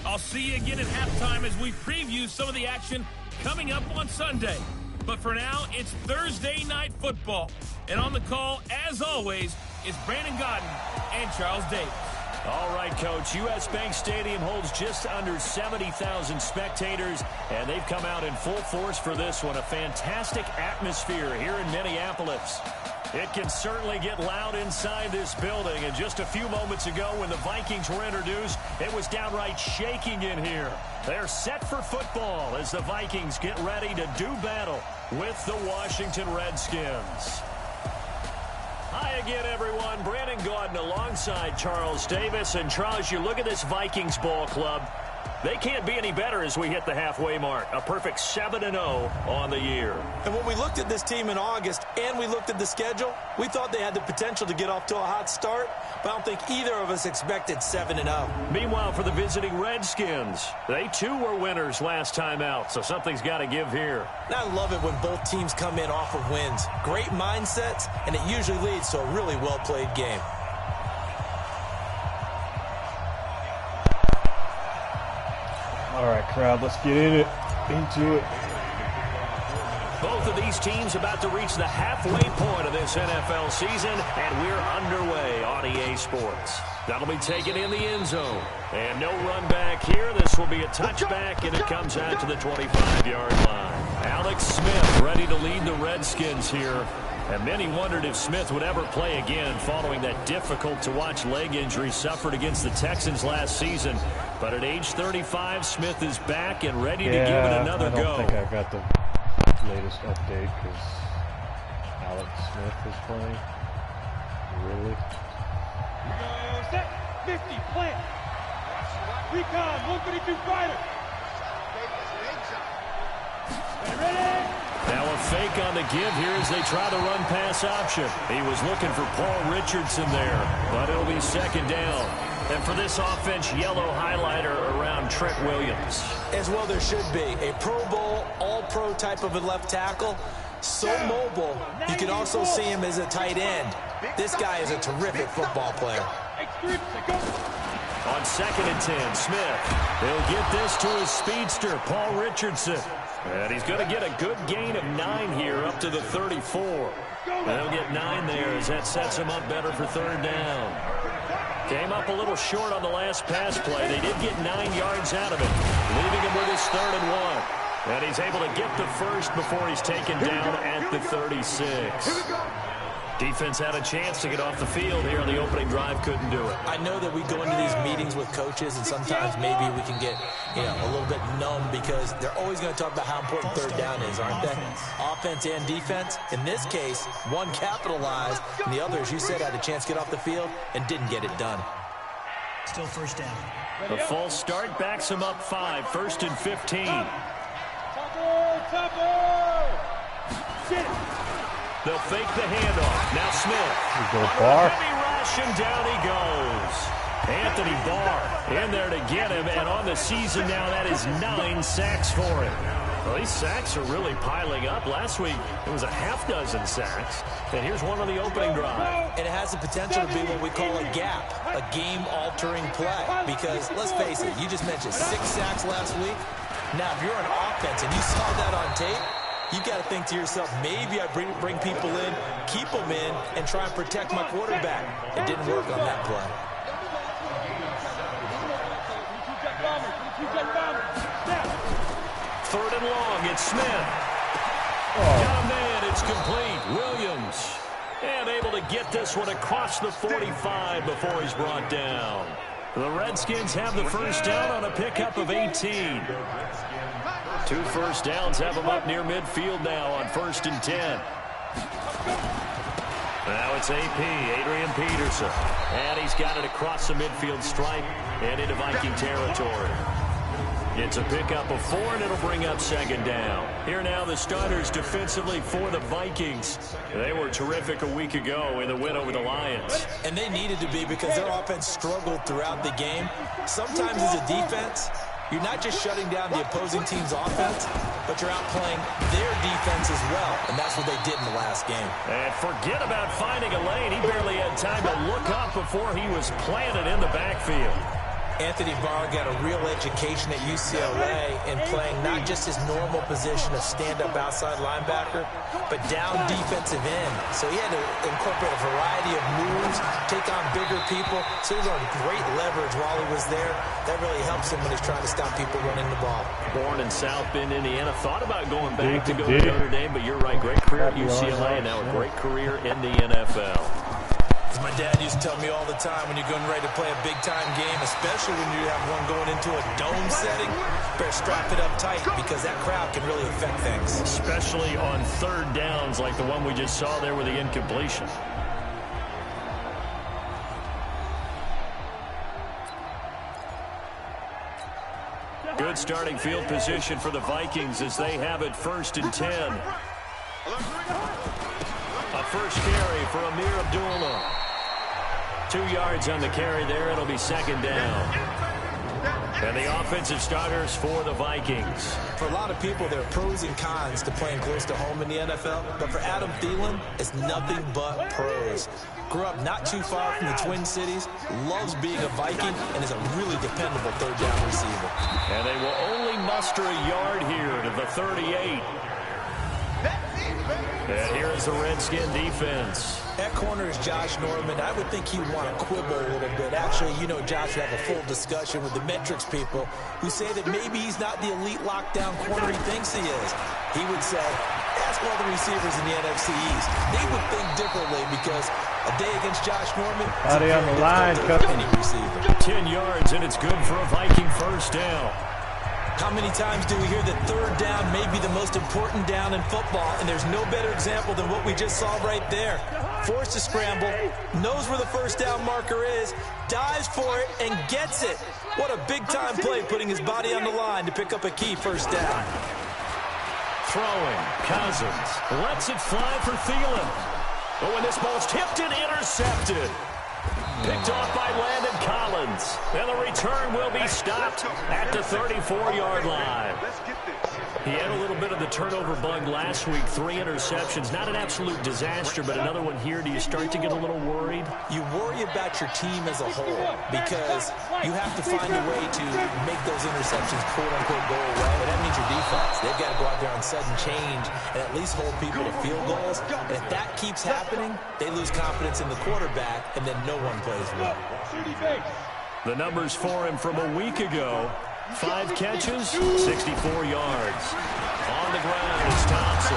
I'll see you again at halftime as we preview some of the action coming up on Sunday. But for now, it's Thursday Night Football. And on the call, as always, is Brandon Godden and Charles Davis. All right, Coach. U.S. Bank Stadium holds just under 70,000 spectators, and they've come out in full force for this one. A fantastic atmosphere here in Minneapolis. It can certainly get loud inside this building, and just a few moments ago when the Vikings were introduced, it was downright shaking in here. They're set for football as the Vikings get ready to do battle with the Washington Redskins. Hi again, everyone. Brandon Gaudin alongside Charles Davis. And, Charles, you look at this Vikings ball club. They can't be any better as we hit the halfway mark. A perfect 7-0 on the year. And when we looked at this team in August and we looked at the schedule, we thought they had the potential to get off to a hot start, but I don't think either of us expected 7-0. Meanwhile, for the visiting Redskins, they too were winners last time out, so something's got to give here. And I love it when both teams come in off of wins. Great mindsets, and it usually leads to a really well-played game. All right, crowd, let's get into it. Both of these teams about to reach the halfway point of this NFL season, and we're underway on EA Sports. That'll be taken in the end zone. And no run back here. This will be a touchback, and it comes out to the 25-yard line. Alex Smith ready to lead the Redskins here. And many wondered if Smith would ever play again following that difficult-to-watch leg injury suffered against the Texans last season. But at age 35, Smith is back and ready to give it another go. I don't think I got the latest update because Alex Smith is playing. Really? Set, 50, plant. Recon, 132 fighter. Ready? Now a fake on the give here as they try the run-pass option. He was looking for Paul Richardson there, but it'll be second down. And for this offense, yellow highlighter around Trent Williams. As well there should be. A Pro Bowl, all-pro type of a left tackle. So mobile, you can also see him as a tight end. This guy is a terrific football player. On 2nd and 10, Smith. He'll get this to his speedster, Paul Richardson. And he's going to get a good gain of 9 here up to the 34. They'll get 9 there as that sets him up better for third down. Came up a little short on the last pass play. They did get 9 yards out of it, leaving him with his 3rd and 1. And he's able to get the first before he's taken down at the 36. Defense had a chance to get off the field here on the opening drive, couldn't do it. I know that we go into these meetings with coaches, and sometimes maybe we can get, a little bit numb because they're always going to talk about how important third down is, aren't they? Offense and defense. In this case, one capitalized, and the other, as you said, had a chance to get off the field and didn't get it done. Still first down. A false start backs him up 5, 1st and 15. They'll fake the handoff. Now Smith. Go Barr. Heavy rush, and down he goes. Anthony Barr in there to get him, and on the season now, that is 9 sacks for him. Well, these sacks are really piling up. Last week, it was a half-dozen sacks, and here's one on the opening drive. And it has the potential to be what we call a gap, a game-altering play. Because, let's face it, you just mentioned 6 sacks last week. Now, if you're an offense and you saw that on tape, you've got to think to yourself, maybe I bring people in, keep them in, and try and protect my quarterback. It didn't work on that play. Third and long, it's Smith. Got a man, it's complete. Williams. And able to get this one across the 45 before he's brought down. The Redskins have the first down on a pickup of 18. 2 first downs have them up near midfield now on 1st and 10. Now it's AP, Adrian Peterson. And he's got it across the midfield stripe and into Viking territory. It's a pickup of 4, and it'll bring up 2nd down. Here now the starters defensively for the Vikings. They were terrific a week ago in the win over the Lions. And they needed to be because their offense struggled throughout the game. Sometimes as a defense, you're not just shutting down the opposing team's offense, but you're outplaying their defense as well. And that's what they did in the last game. And forget about finding a lane. He barely had time to look up before he was planted in the backfield. Anthony Barr got a real education at UCLA in playing not just his normal position of stand-up outside linebacker, but down defensive end. So he had to incorporate a variety of moves, take on bigger people. So he was on great leverage while he was there. That really helps him when he's trying to stop people running the ball. Born in South Bend, Indiana. Thought about going back to go to Notre Dame, but you're right. Great career at UCLA and now a great career in the NFL. As my dad used to tell me all the time, when you're getting ready to play a big-time game, especially when you have one going into a dome setting, better strap it up tight because that crowd can really affect things. Especially on 3rd downs like the one we just saw there with the incompletion. Good starting field position for the Vikings as they have it 1st and 10. A first carry for Amir Abdullah. 2 yards on the carry there. It'll be 2nd down. And the offensive starters for the Vikings. For a lot of people, there are pros and cons to playing close to home in the NFL. But for Adam Thielen, it's nothing but pros. Grew up not too far from the Twin Cities, loves being a Viking, and is a really dependable 3rd down receiver. And they will only muster a yard here to the 38. And here is the Redskin defense. At corner is Josh Norman. I would think he would want to quibble a little bit. Actually, you know, Josh would have a full discussion with the metrics people who say that maybe he's not the elite lockdown corner he thinks he is. He would say, ask all the receivers in the NFC East. They would think differently because a day against Josh Norman is Body on the line, any receiver. 10 yards, and it's good for a Viking first down. How many times do we hear that 3rd down may be the most important down in football, and there's no better example than what we just saw right there. Forced to scramble, knows where the 1st down marker is, dives for it, and gets it. What a big-time play, putting his body on the line to pick up a key 1st down. Throwing, Cousins lets it fly for Thielen. Oh, and this ball's tipped and intercepted. Picked off by Landon Collins. And the return will be stopped at the 34-yard line. He had a little bit of the turnover bug last week. 3 interceptions. Not an absolute disaster, but another one here. Do you start to get a little worried? You worry about your team as a whole because you have to find a way to make those interceptions quote-unquote go away. And that means your defense. They've got to go out there on sudden change and at least hold people to field goals. And if that keeps happening, they lose confidence in the quarterback, and then no one plays well. The numbers for him from a week ago. 5 catches, 64 yards. On the ground is Thompson.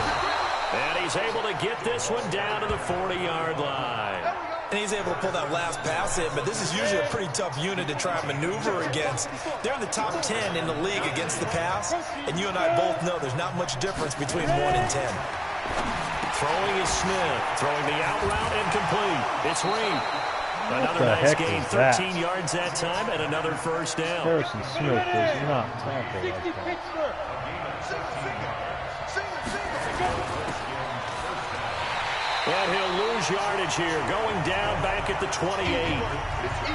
And he's able to get this one down to the 40-yard line. And he's able to pull that last pass in, but this is usually a pretty tough unit to try and maneuver against. They're in the top 10 in the league against the pass, and you and I both know there's not much difference between 1 and 10. Throwing is Smith. Throwing the out route incomplete. It's Reed. Another nice gain, 13 yards that time, and another first down. Harrison Smith does not tackle like that. And he'll lose yardage here, going down back at the 28.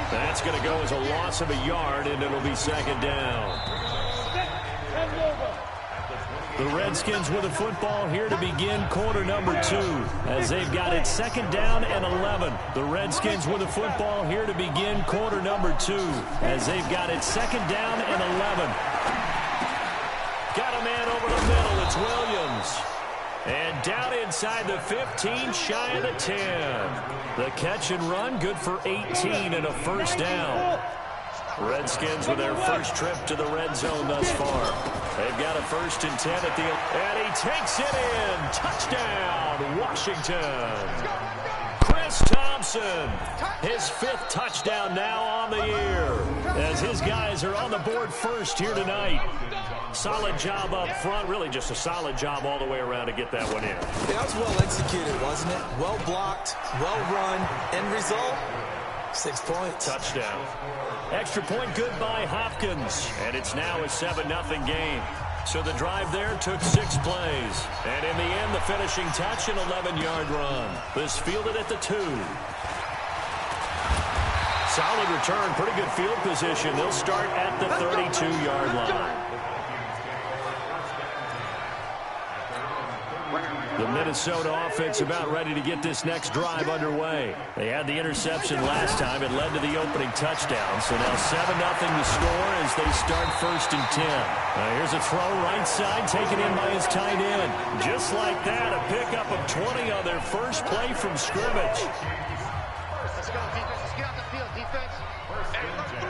That's going to go as a loss of a yard, and it'll be 2nd down. The Redskins with the football here to begin quarter number 2 as they've got it 2nd down and 11. The Redskins with the football here to begin quarter number 2 as they've got it 2nd down and 11. Got a man over the middle. It's Williams. And down inside the 15, shy of the 10. The catch and run, good for 18 and a first down. Redskins with their first trip to the red zone thus far. They've got a 1st and 10 at the end. And he takes it in. Touchdown, Washington. Chris Chris Thompson, his 5th touchdown now on the year, as his guys are on the board first here tonight. Solid job up front, really just a solid job all the way around to get that one in. Yeah, that was well executed, wasn't it? Well blocked, well run. End result, 6 points. Touchdown. Extra point good by Hopkins, and it's now a 7-0 game. So the drive there took 6 plays. And in the end, the finishing touch, an 11-yard run. This fielded at the 2. Solid return, pretty good field position. They'll start at the 32-yard line. The Minnesota offense about ready to get this next drive underway. They had the interception last time. It led to the opening touchdown. So now 7-0 to score as they start 1st and 10. Here's a throw right side taken in by his tight end. Just like that, a pickup of 20 on their first play from scrimmage. Let's go, defense. Let's get out the field, defense. Hey, look through.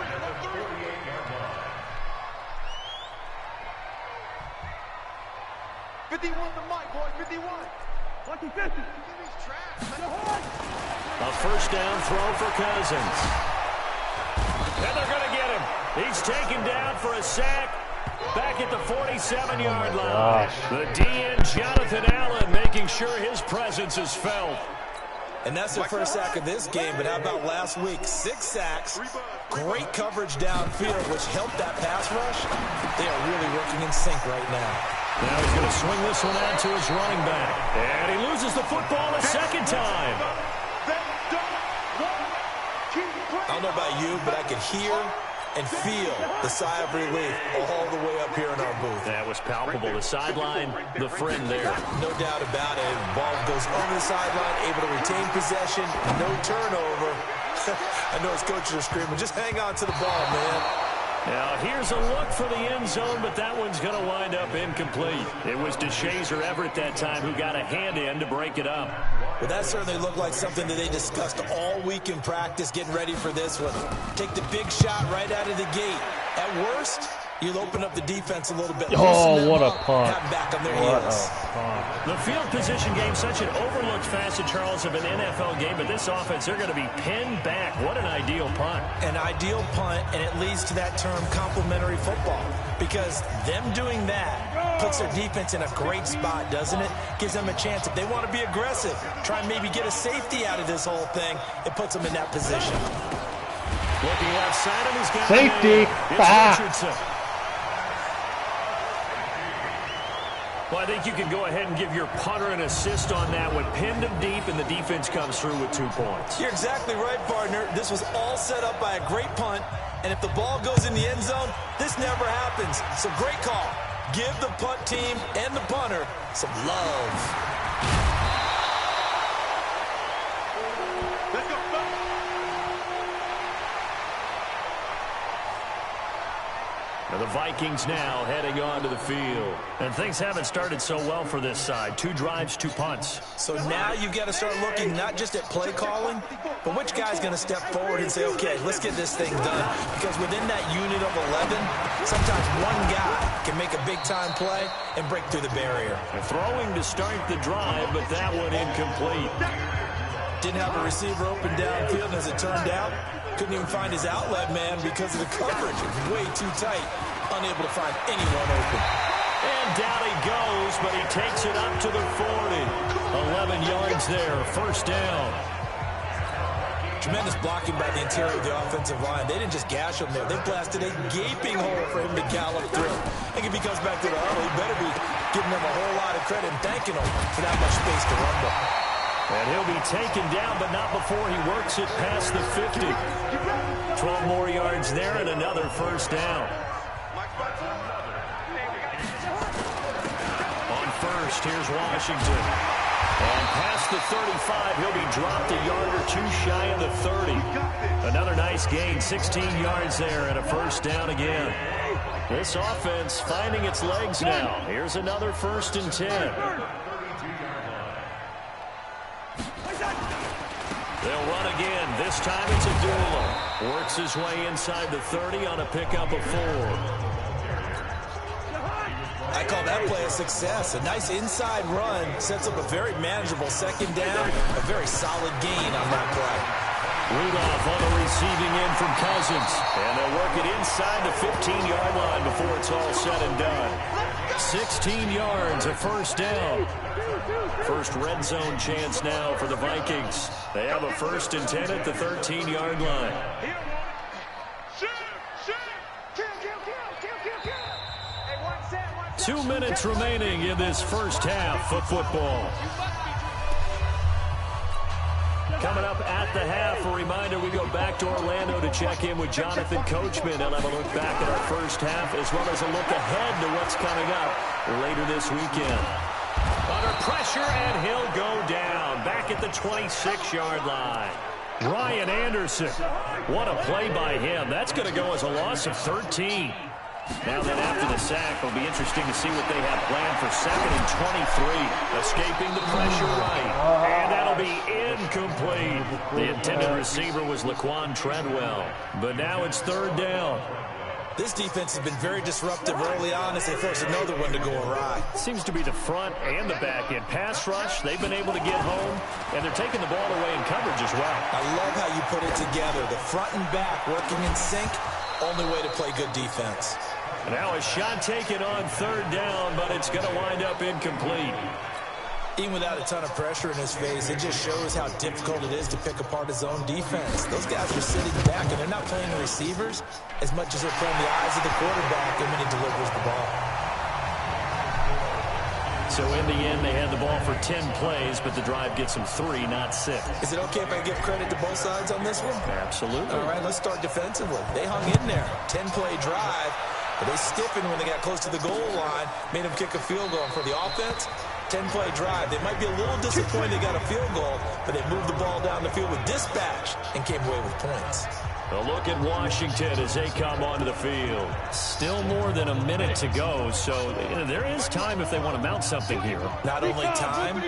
51 to Mike, boy, 51. 50. A first down throw for Cousins. And they're going to get him. He's taken down for a sack back at the 47-yard line. The DN, Jonathan Allen, making sure his presence is felt. And that's their first sack of this game, but how about last week? 6 sacks, great coverage downfield, which helped that pass rush. They are really working in sync right now. Now he's going to swing this one out to his running back. And he loses the football a second time. I don't know about you, but I could hear and feel the sigh of relief all the way up here in our booth. That was palpable. The sideline, the friend there. No doubt about it. The ball goes over the sideline, able to retain possession, no turnover. I know his coaches are screaming, just hang on to the ball, man. Now, here's a look for the end zone, but that one's going to wind up incomplete. It was DeShazer Everett that time who got a hand in to break it up. Well, that certainly looked like something that they discussed all week in practice, getting ready for this one. Take the big shot right out of the gate. At worst, you'll open up the defense a little bit. Oh, what a punt. Have back on their What heels. a punt. The field position game, such an overlooked facet, Charles, of an NFL game, but this offense, they're going to be pinned back. What an ideal punt. An ideal punt, and it leads to that term complementary football, because them doing that puts their defense in a great spot, doesn't it? Gives them a chance. If they want to be aggressive, try and maybe get a safety out of this whole thing, it puts them in that position. Looking left side, and he's got safety. It's Richardson. Well, I think you can go ahead and give your punter an assist on that one. Pinned him deep, and the defense comes through with 2 points. You're exactly right, partner. This was all set up by a great punt, and if the ball goes in the end zone, this never happens. So great call. Give the punt team and the punter some love. Let's go. And the Vikings now heading onto the field. And things haven't started so well for this side. 2 drives, 2 punts. So now you've got to start looking not just at play calling, but which guy's going to step forward and say, okay, let's get this thing done. Because within that unit of 11, sometimes one guy can make a big-time play and break through the barrier. And throwing to start the drive, but that one incomplete. Didn't have a receiver open downfield, and as it turned out, couldn't even find his outlet man because of the coverage. It was way too tight, unable to find anyone open. And down he goes, but he takes it up to the 40. 11 yards there, first down. Tremendous blocking by the interior of the offensive line. They didn't just gash him there. They blasted a gaping hole for him to gallop through. I think if he comes back to the huddle, he better be giving them a whole lot of credit and thanking them for that much space to rumble. And he'll be taken down, but not before he works it past the 50. 12 more yards there and another first down. On first, here's Washington. And past the 35, he'll be dropped a yard or 2 shy of the 30. Another nice gain, 16 yards there and a first down again. This offense finding its legs now. Here's another 1st and 10. They'll run again. This time it's Abdullah. Works his way inside the 30 on a pickup of 4. I call that that play a success. A nice inside run sets up a very manageable second down, a very solid gain on that play. Rudolph on the receiving end from Cousins. And they'll work it inside the 15-yard line before it's all said and done. 16 yards, a first down. First red zone chance now for the Vikings. They have a 1st and 10 at the 13-yard line. 2 minutes remaining in this first half of football. Coming up at the half, a reminder, we go back to Orlando to check in with Jonathan Coachman and have a look back at our first half, as well as a look ahead to what's coming up later this weekend. Under pressure, and he'll go down, back at the 26-yard line. Ryan Anderson, what a play by him. That's going to go as a loss of 13. Now then, after the sack, it'll be interesting to see what they have planned for 2nd and 23. Escaping the pressure right. And that'll be incomplete. The intended receiver was Laquan Treadwell. But now it's 3rd down. This defense has been very disruptive early on as they force another one to go awry. Seems to be the front and the back end. Pass rush, they've been able to get home, and they're taking the ball away in coverage as well. I love how you put it together. The front and back working in sync, only way to play good defense. Now a shot taken on 3rd down, but it's going to wind up incomplete. Even without a ton of pressure in his face, it just shows how difficult it is to pick apart his own defense. Those guys are sitting back, and they're not playing receivers as much as they're playing the eyes of the quarterback and when he delivers the ball. So in the end, they had the ball for 10 plays, but the drive gets them 3, not 6. Is it okay if I give credit to both sides on this one? Absolutely. All right, let's start defensively. They hung in there. 10-play drive. But they stiffened when they got close to the goal line, made them kick a field goal. For the offense, 10-play drive. They might be a little disappointed they got a field goal, but they moved the ball down the field with dispatch and came away with points. A look at Washington as they come onto the field. Still more than a minute to go, so there is time if they want to mount something here. Not only time,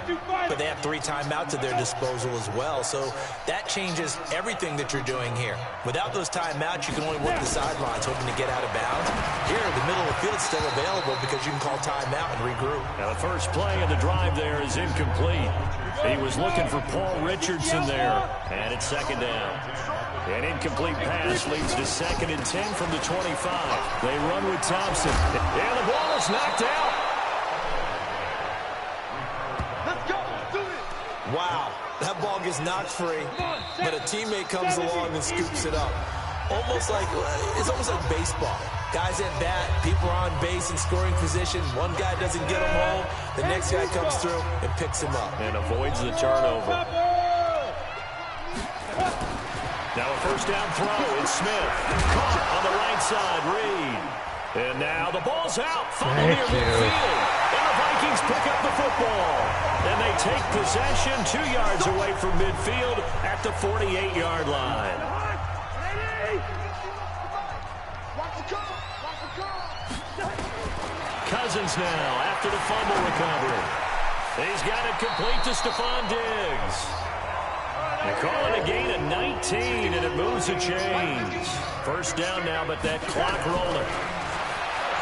but they have 3 timeouts at their disposal as well, so that changes everything that you're doing here. Without those timeouts, you can only work the sidelines, hoping to get out of bounds. Here, the middle of the field is still available because you can call timeout and regroup. Now the first play of the drive there is incomplete. He was looking for Paul Richardson there, and it's 2nd down. An incomplete pass leads to 2nd and 10 from the 25. They run with Thompson. And the ball is knocked out. Let's go. Do it. Wow, that ball gets knocked free, but a teammate comes along and scoops it up. It's almost like baseball. Guys at bat, people are on base in scoring position. One guy doesn't get him home. The next guy comes through and picks him up. And avoids the turnover. Now a first down throw. It's Smith. Caught on the right side. Reed. And now the ball's out. Fumble near midfield. And the Vikings pick up the football. And they take possession 2 yards away from midfield at the 48-yard line. Cousins now after the fumble recovery. He's got it complete to Stephon Diggs. They call it a gain of 19, and it moves the chains. First down now, but that clock rolling.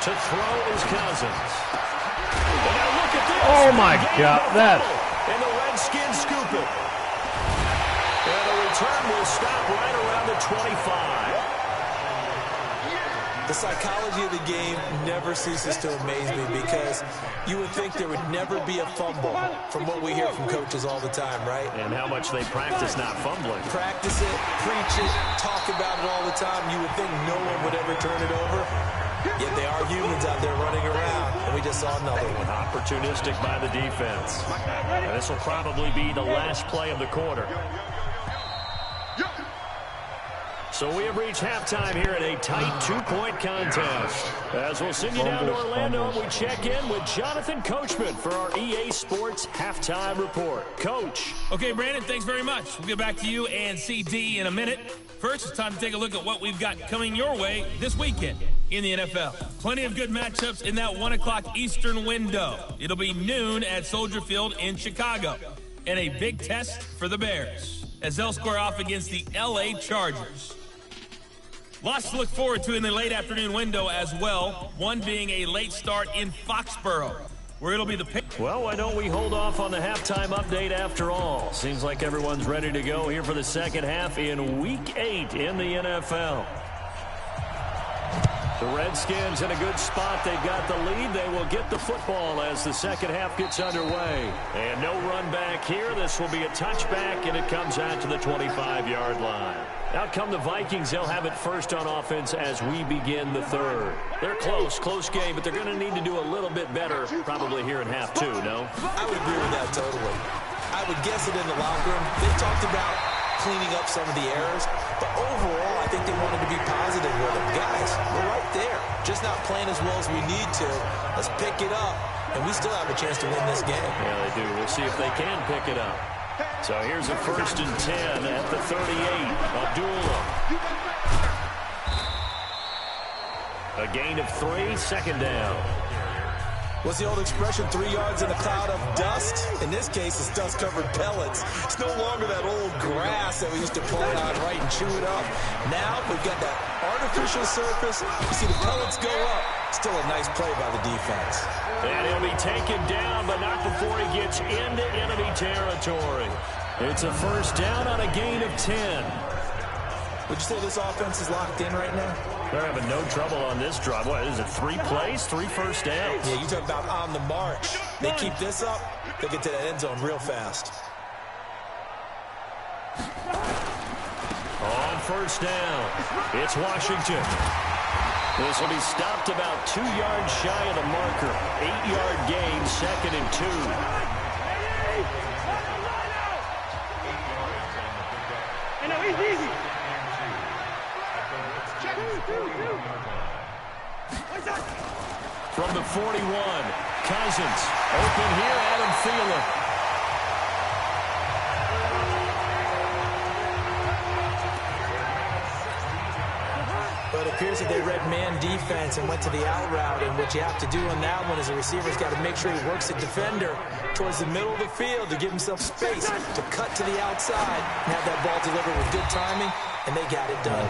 To throw is Cousins. And now look at this. Oh, my God. That. And the Redskins scoop it. And the return will stop right around the 25. The psychology of the game never ceases to amaze me because you would think there would never be a fumble from what we hear from coaches all the time, right? And how much they practice not fumbling. Practice it, preach it, talk about it all the time. You would think no one would ever turn it over. Yet they are humans out there running around, and we just saw another one. Opportunistic by the defense. And this will probably be the last play of the quarter. So we have reached halftime here at a tight 2-point contest. As we'll send you down to Orlando and we check in with Jonathan Coachman for our EA Sports Halftime Report. Coach. Okay, Brandon, thanks very much. We'll get back to you and CD in a minute. First, it's time to take a look at what we've got coming your way this weekend in the NFL. Plenty of good matchups in that 1 o'clock Eastern window. It'll be noon at Soldier Field in Chicago. And a big test for the Bears as they'll square off against the LA Chargers. Lots to look forward to in the late afternoon window as well, one being a late start in Foxborough, where it'll be the pick. Well, why don't we hold off on the halftime update after all? Seems like everyone's ready to go here for the second half in Week 8 in the NFL. The Redskins in a good spot. They've got the lead. They will get the football as the second half gets underway. And no run back here. This will be a touchback, and it comes out to the 25-yard line. Out come the Vikings. They'll have it first on offense as we begin the third. They're close game, but they're going to need to do a little bit better probably here in half two, no? I would agree with that totally. I would guess it in the locker room. They talked about cleaning up some of the errors, but overall, I think they wanted to be positive with them. Guys, we're right there. Just not playing as well as we need to. Let's pick it up, and we still have a chance to win this game. Yeah, they do. We'll see if they can pick it up. So here's a 1st and 10 at the 38. Abdullah. A gain of 3, second down. What's the old expression, 3 yards in a cloud of dust? In this case, it's dust-covered pellets. It's no longer that old grass that we used to play on, right, and chew it up. Now we've got that artificial surface. You see the pellets go up. Still a nice play by the defense. And he'll be taken down, but not before he gets into enemy territory. It's a first down on a gain of 10. Would you say this offense is locked in right now? They're having no trouble on this drive. What is it, 3 plays, 3 first downs? Yeah, you talk about on the march. They keep this up, they'll get to that end zone real fast. On first down, it's Washington. This will be stopped about 2 yards shy of the marker. 8-yard gain, 2nd and 2. Easy. From the 41, Cousins. Open here, Adam Thielen. But it appears that they read man defense and went to the out route. And what you have to do on that one is the receiver's got to make sure he works the defender towards the middle of the field to give himself space to cut to the outside and have that ball delivered with good timing. And they got it done.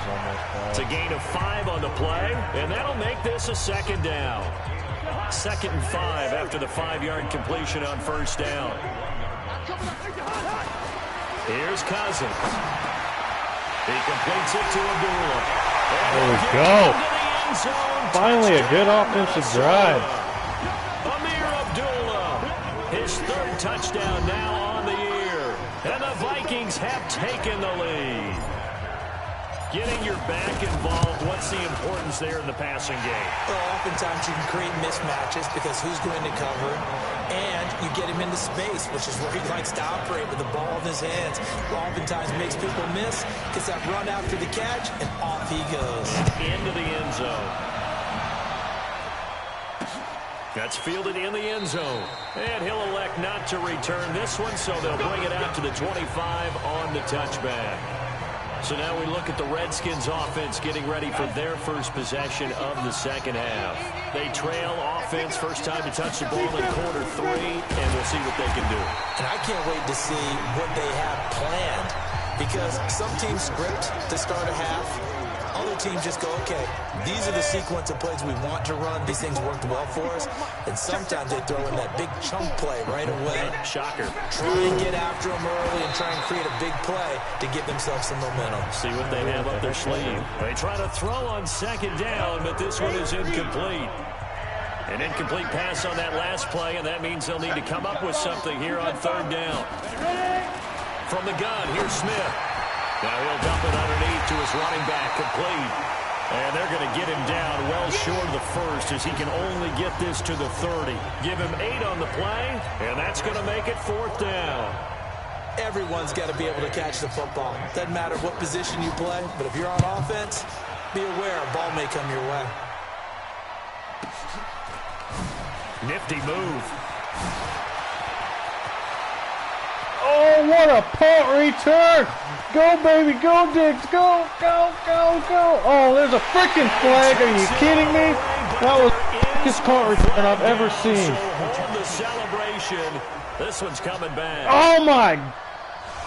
It's a gain of 5 on the play, and that'll make this a second down. 2nd and 5 after the 5-yard completion on first down. Here's Cousins. He completes it to Abdullah. There we go. Finally a good offensive drive. Amir Abdullah, his 3rd touchdown now on the year. And the Vikings have taken the lead. Getting your back involved, what's the importance there in the passing game? Well, oftentimes you can create mismatches because who's going to cover, and you get him into space, which is where he likes to operate with the ball in his hands. Oftentimes makes people miss, gets that run after the catch, and off he goes. Into the end zone. That's fielded in the end zone. And he'll elect not to return this one, so they'll bring it out to the 25 on the touchback. So now we look at the Redskins offense getting ready for their first possession of the second half. They trail offense, first time to touch the ball in quarter 3, and we'll see what they can do. And I can't wait to see what they have planned, because some teams script to start a half. Other teams just go, okay, these are the sequence of plays we want to run. These things worked well for us. And sometimes they throw in that big chunk play right away. Shocker. Try and get after them early and try and create a big play to give themselves some momentum. See what they have up their sleeve. They try to throw on second down, but this one is incomplete. An incomplete pass on that last play, and that means they'll need to come up with something here on third down. From the gun, here's Smith. Now he'll dump it underneath to his running back, complete. And they're going to get him down well short of the first, as he can only get this to the 30. Give him 8 on the play, and that's going to make it 4th down. Everyone's got to be able to catch the football. Doesn't matter what position you play, but if you're on offense, be aware a ball may come your way. Nifty move. Oh, what a punt return! Go, baby, go, Diggs, go, go, go, go! Oh, there's a freaking flag, are you kidding me? That was the biggest punt return I've ever seen. On the celebration, this one's coming back. Oh, my!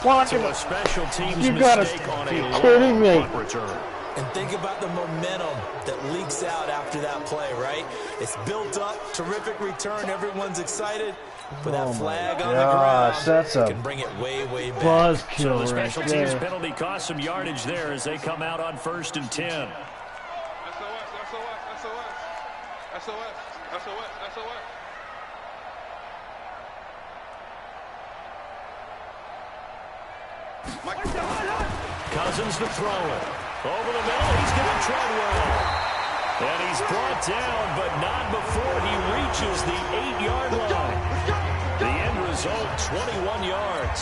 So a special teams You gotta mistake on be a kidding me. punt return. And think about the momentum that leaks out after that play, right? It's built up, terrific return, everyone's excited. But that flag on the ground, that's a can bring it way, way back. buzzkill So the special right teams there. penalty cost some yardage there as they come out on 1st and 10. SOS, SOS. Cousins to throw it. Over the middle, he's got Treadwell. And he's brought down, but not before he reaches the 8-yard line. The end result, 21 yards.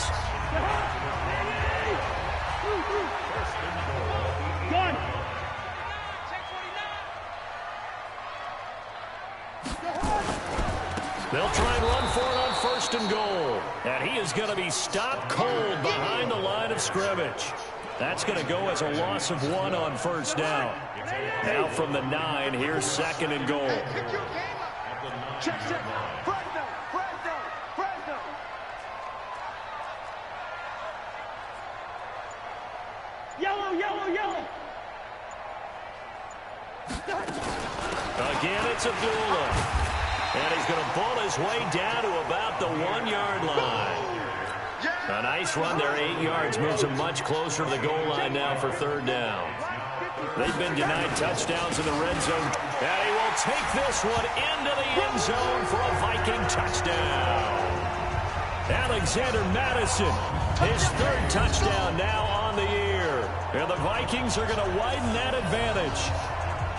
They'll try and run for it on 1st and goal. And he is going to be stopped cold behind the line of scrimmage. That's going to go as a loss of 1 on 1st down. Now from the 9, here's 2nd and goal. Check. Fresno. Yellow. Again, it's Abdullah. And he's going to pull his way down to about the 1-yard line. A nice run there, 8 yards, moves him much closer to the goal line now for 3rd down. They've been denied touchdowns in the red zone. And he will take this one into the end zone for a Viking touchdown. Alexander Madison, his 3rd touchdown now on the year. And the Vikings are going to widen that advantage.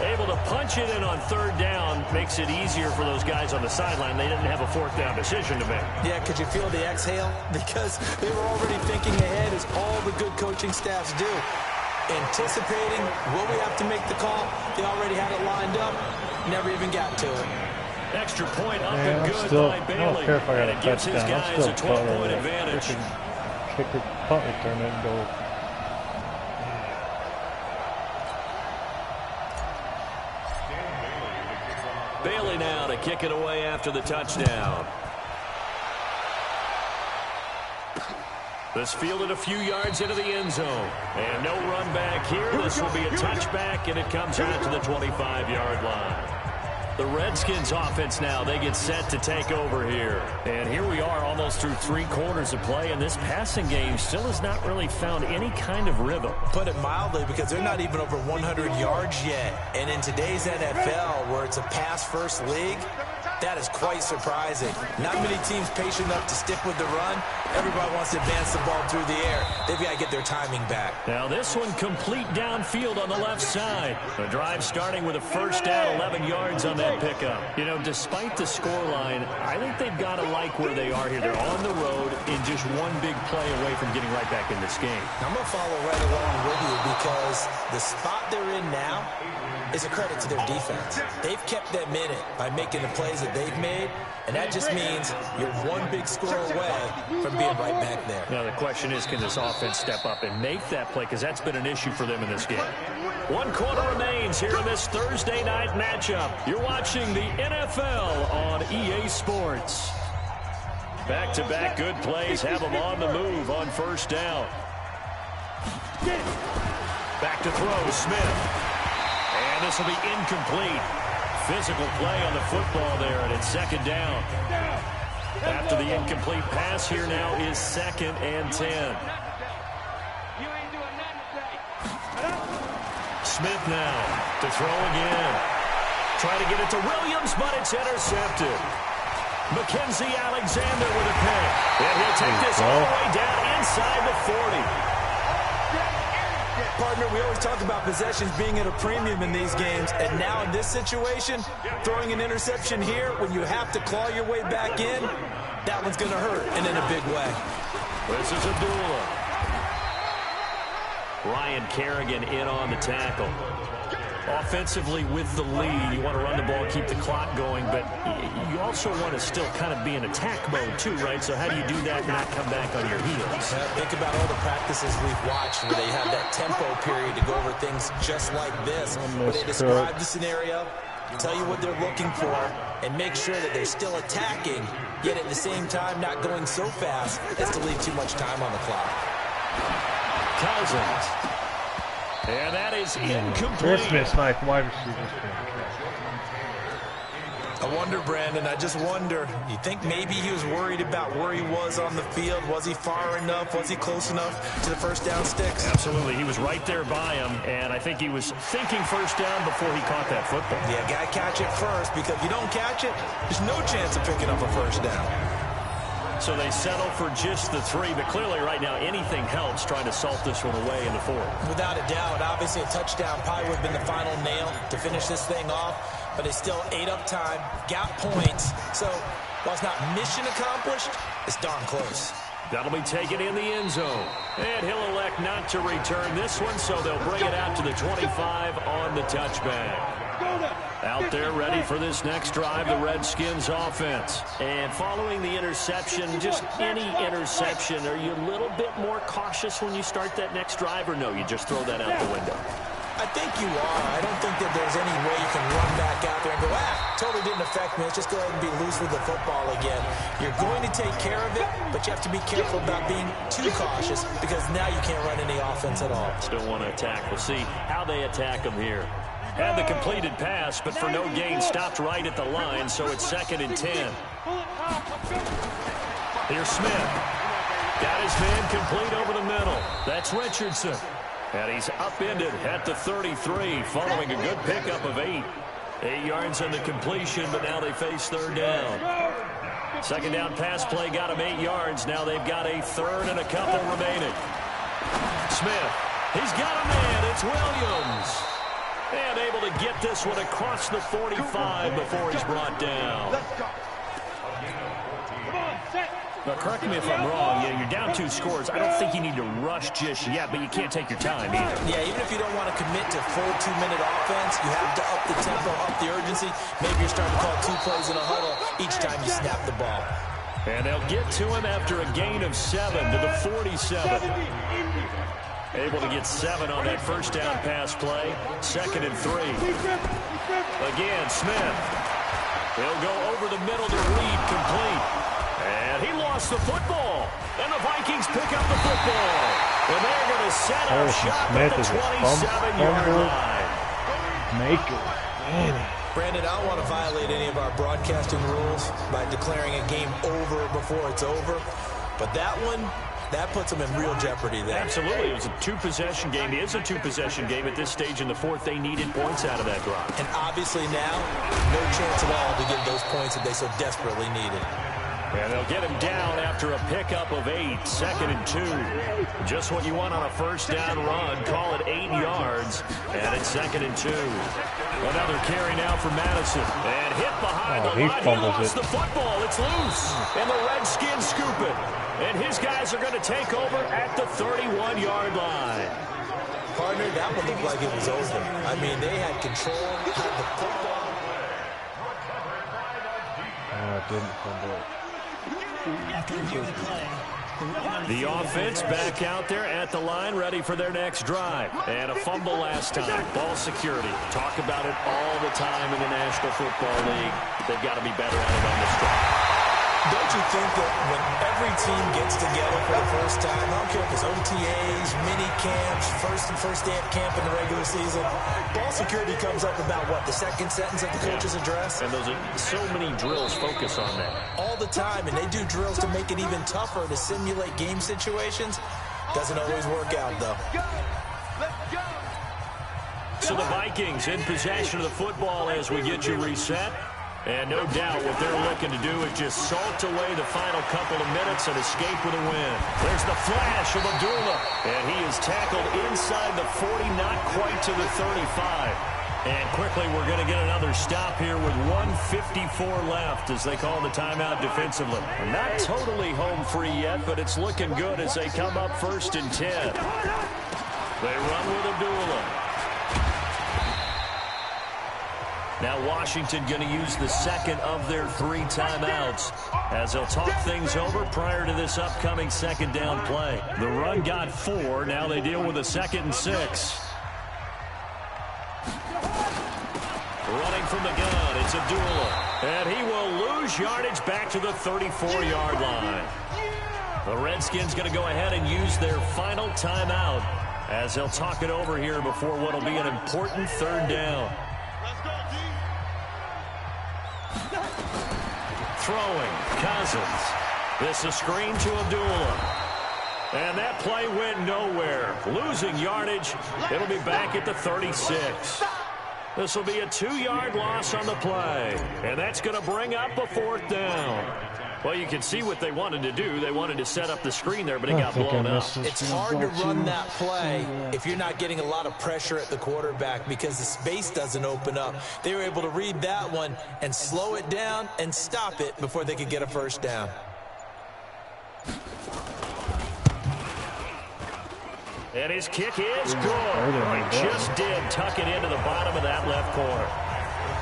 Able to punch it in on 3rd down makes it easier for those guys on the sideline. They didn't have a 4th down decision to make. Yeah, could you feel the exhale? Because they were already thinking ahead, as all the good coaching staffs do. Anticipating, will we have to make the call? They already had it lined up, never even got to it. Extra point up and good by Bailey. I don't care if I got and a it gives his touchdown. guys a 12-point advantage. Kick it, punt return, and go. Bailey now to kick it away after the touchdown. This fielded a few yards into the end zone. And no run back here. This will be a touchback, and it comes out to the 25-yard line. The Redskins offense now, they get set to take over here. And here we are almost through 3 quarters of play, and this passing game still has not really found any kind of rhythm. Put it mildly, because they're not even over 100 yards yet. And in today's NFL, where it's a pass-first league, that is quite surprising. Not many teams patient enough to stick with the run. Everybody wants to advance the ball through the air. They've got to get their timing back. Now this one complete downfield on the left side. The drive starting with a 1st down, 11 yards on that pickup. You know, despite the scoreline, I think they've got to like where they are here. They're on the road in just one big play away from getting right back in this game. I'm going to follow right along with you, because the spot they're in now is a credit to their defense. They've kept them in it by making the plays that they've made, and that just means you're one big score away from being right back there. Now the question is, can this offense step up and make that play, because that's been an issue for them in this game. 1 quarter remains here in this Thursday night matchup. You're watching the NFL on EA Sports. Back-to-back good plays have them on the move on 1st down. Back to throw, Smith. And this will be incomplete. Physical play on the football there, and it's 2nd down. After the incomplete pass, here now is 2nd and 10. Smith now to throw again. Try to get it to Williams, but it's intercepted. Mackenzie Alexander with a pick. And he'll take this all the way down inside the 40. Partner, we always talk about possessions being at a premium in these games, and now in this situation, throwing an interception here when you have to claw your way back in, that one's going to hurt, and in a big way. This is Abdullah. Ryan Kerrigan in on the tackle. Offensively with the lead, you want to run the ball, keep the clock going, but you also want to still kind of be in attack mode too, right? So how do you do that and not come back on your heels? Think about all the practices we've watched where they have that tempo period to go over things just like this, where they describe the scenario, tell you what they're looking for, and make sure that they're still attacking, yet at the same time not going so fast as to leave too much time on the clock. Cousins. And that is incomplete. Christmas night wide receivers. I wonder, Brandon, I just wonder, you think maybe he was worried about where he was on the field? Was he far enough? Was he close enough to the first down sticks? Absolutely. He was right there by him, and I think he was thinking first down before he caught that football. Yeah, got to catch it first, because if you don't catch it, there's no chance of picking up a first down. So they settle for just the 3, but clearly right now anything helps trying to salt this one away in the 4th. Without a doubt, obviously a touchdown probably would have been the final nail to finish this thing off, but they still ate up time, got points. So while it's not mission accomplished, it's darn close. That'll be taken in the end zone. And he'll elect not to return this one, so they'll bring it out to the 25 on the touchback. Out there ready for this next drive, the Redskins offense. And following the interception, just any interception, are you a little bit more cautious when you start that next drive, or no, you just throw that out the window? I think you are. I don't think that there's any way you can run back out there and go, totally didn't affect me. Let's just go ahead and be loose with the football again. You're going to take care of it, but you have to be careful about being too cautious, because now you can't run any offense at all. Still want to attack. We'll see how they attack them here. Had the completed pass, but for no gain, stopped right at the line, so it's 2nd and 10. Here's Smith. Got his man complete over the middle. That's Richardson. And he's upended at the 33, following a good pickup of 8. 8 yards on the completion, but now they face 3rd down. 2nd down pass play got him 8 yards. Now they've got a 3rd and a couple remaining. Smith, he's got a man. It's Williams. And able to get this one across the 45 before he's brought down. Now, correct me if I'm wrong. Yeah, you're down 2 scores. I don't think you need to rush just yet, but you can't take your time either. Yeah, even if you don't want to commit to full 2-minute offense, you have to up the tempo, up the urgency. Maybe you're starting to call 2 plays in a huddle each time you snap the ball. And they'll get to him after a gain of 7 to the 47. Able to get 7 on that first down pass play. 2nd and 3. Again, Smith. He'll go over the middle to Reed, complete. And he lost the football. And the Vikings pick up the football. And they're going to set up shop at the 27-yard line. Make it. Brandon, I don't want to violate any of our broadcasting rules by declaring a game over before it's over. But that one, that puts them in real jeopardy there. Absolutely. It was a 2-possession game. It is a 2-possession game at this stage in the 4th. They needed points out of that drive. And obviously now, no chance at all to get those points that they so desperately needed. And they'll get him down after a pickup of 8. 2nd and 2. Just what you want on a first down run. Call it 8 yards. And it's 2nd and 2. Another carry now for Madison. And hit behind the line. He lost the football. It's loose. And the Redskins scoop it. And his guys are going to take over at the 31-yard line. Partner, that one looked like it was over. I mean, they had control, had the football. Didn't fumble it. After reviewing the play, the offense back out there at the line, ready for their next drive. And a fumble last time. Ball security. Talk about it all the time in the National Football League. They've got to be better at it on this drive. Don't you think that when every team gets together for the first time, I don't care if it's OTAs, mini camps, first day of camp in the regular season, ball security comes up about what, the 2nd sentence of the coach's address? And those are so many drills focus on that. All the time, and they do drills to make it even tougher to simulate game situations. Doesn't always work out, though. So the Vikings in possession of the football as we get you reset. And no doubt what they're looking to do is just salt away the final couple of minutes and escape with a win. There's the flash of Abdullah. And he is tackled inside the 40, not quite to the 35. And quickly we're going to get another stop here with 1:54 left as they call the timeout defensively. Not totally home free yet, but it's looking good as they come up 1st and 10. They run with Abdullah. Now Washington going to use the 2nd of their 3 timeouts as they'll talk things over prior to this upcoming 2nd down play. The run got 4. Now they deal with a 2nd and 6. Running from the gun, it's Abdullah. And he will lose yardage back to the 34-yard line. The Redskins going to go ahead and use their final timeout as they'll talk it over here before what will be an important third down. Throwing, Cousins. This is screen to Abdullah. And that play went nowhere. Losing yardage. It'll be back at the 36. This will be a 2-yard loss on the play. And that's going to bring up a 4th down. Well, you can see what they wanted to do. They wanted to set up the screen there, but it got blown up. It's hard to run that play if you're not getting a lot of pressure at the quarterback because the space doesn't open up. They were able to read that one and slow it down and stop it before they could get a first down. And his kick is good. He just did tuck it into the bottom of that left corner.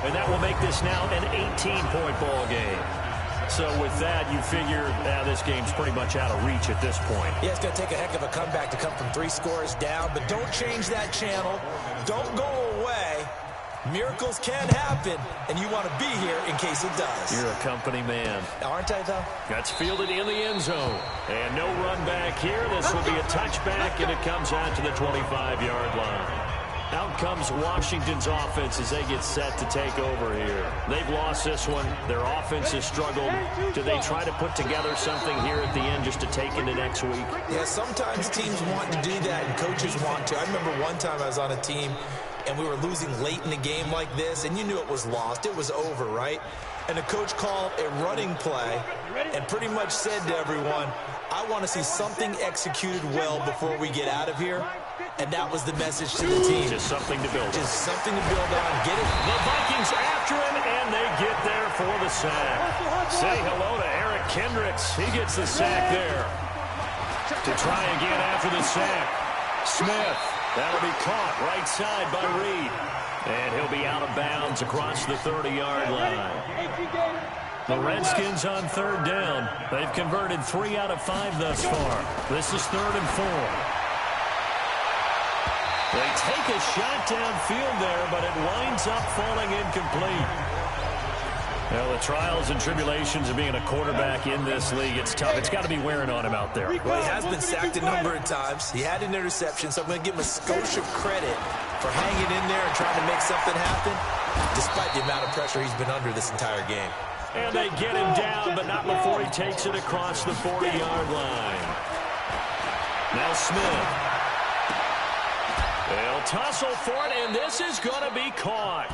And that will make this now an 18-point ball game. So with that, you figure this game's pretty much out of reach at this point. Yeah, it's going to take a heck of a comeback to come from 3 scores down, but don't change that channel. Don't go away. Miracles can happen, and you want to be here in case it does. You're a company man. Aren't I, though? That's fielded in the end zone. And no run back here. This will be a touchback, and it comes out to the 25-yard line. Out comes Washington's offense as they get set to take over here. They've lost this one. Their offense has struggled. Do they try to put together something here at the end just to take into next week? Yeah, sometimes teams want to do that, and coaches want to. I remember one time I was on a team, and we were losing late in the game like this, and you knew it was lost. It was over, right? And the coach called a running play and pretty much said to everyone, I want to see something executed well before we get out of here. And that was the message to the team. Just something to build on. Just something to build on. Get it. The Vikings after him, and they get there for the sack. Say hello to Eric Kendricks. He gets the sack there. To try again after the sack. Smith. That'll be caught right side by Reed. And he'll be out of bounds across the 30-yard line. The Redskins on 3rd down. They've converted 3 out of 5 thus far. This is 3rd and 4. They take a shot downfield there, but it winds up falling incomplete. Well, the trials and tribulations of being a quarterback in this league, it's tough. It's got to be wearing on him out there. Well, he has been sacked a number of times. He had an interception, so I'm going to give him a skosh of credit for hanging in there and trying to make something happen, despite the amount of pressure he's been under this entire game. And they get him down, but not before he takes it across the 40-yard line. Now Smith. They'll tussle for it, and this is going to be caught.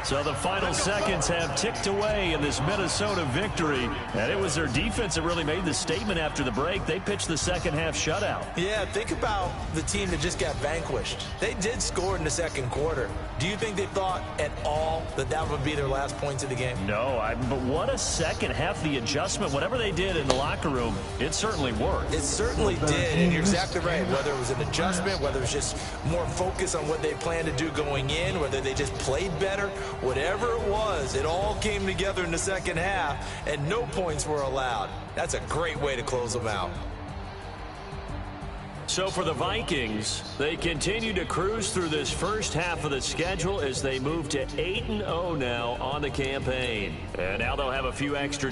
So the final seconds have ticked away in this Minnesota victory. And it was their defense that really made the statement after the break. They pitched the second-half shutout. Yeah, think about the team that just got vanquished. They did score in the second quarter. Do you think they thought at all that that would be their last points of the game? No, but what a second half. The adjustment, whatever they did in the locker room, it certainly worked. It certainly did, and you're exactly right. Whether it was an adjustment, whether it was just more focus on what they planned to do going in, whether they just played better, whatever it was, it all came together in the second half, and no points were allowed. That's a great way to close them out. So for the Vikings, they continue to cruise through this first half of the schedule as they move to 8-0 now on the campaign. And now they'll have a few extra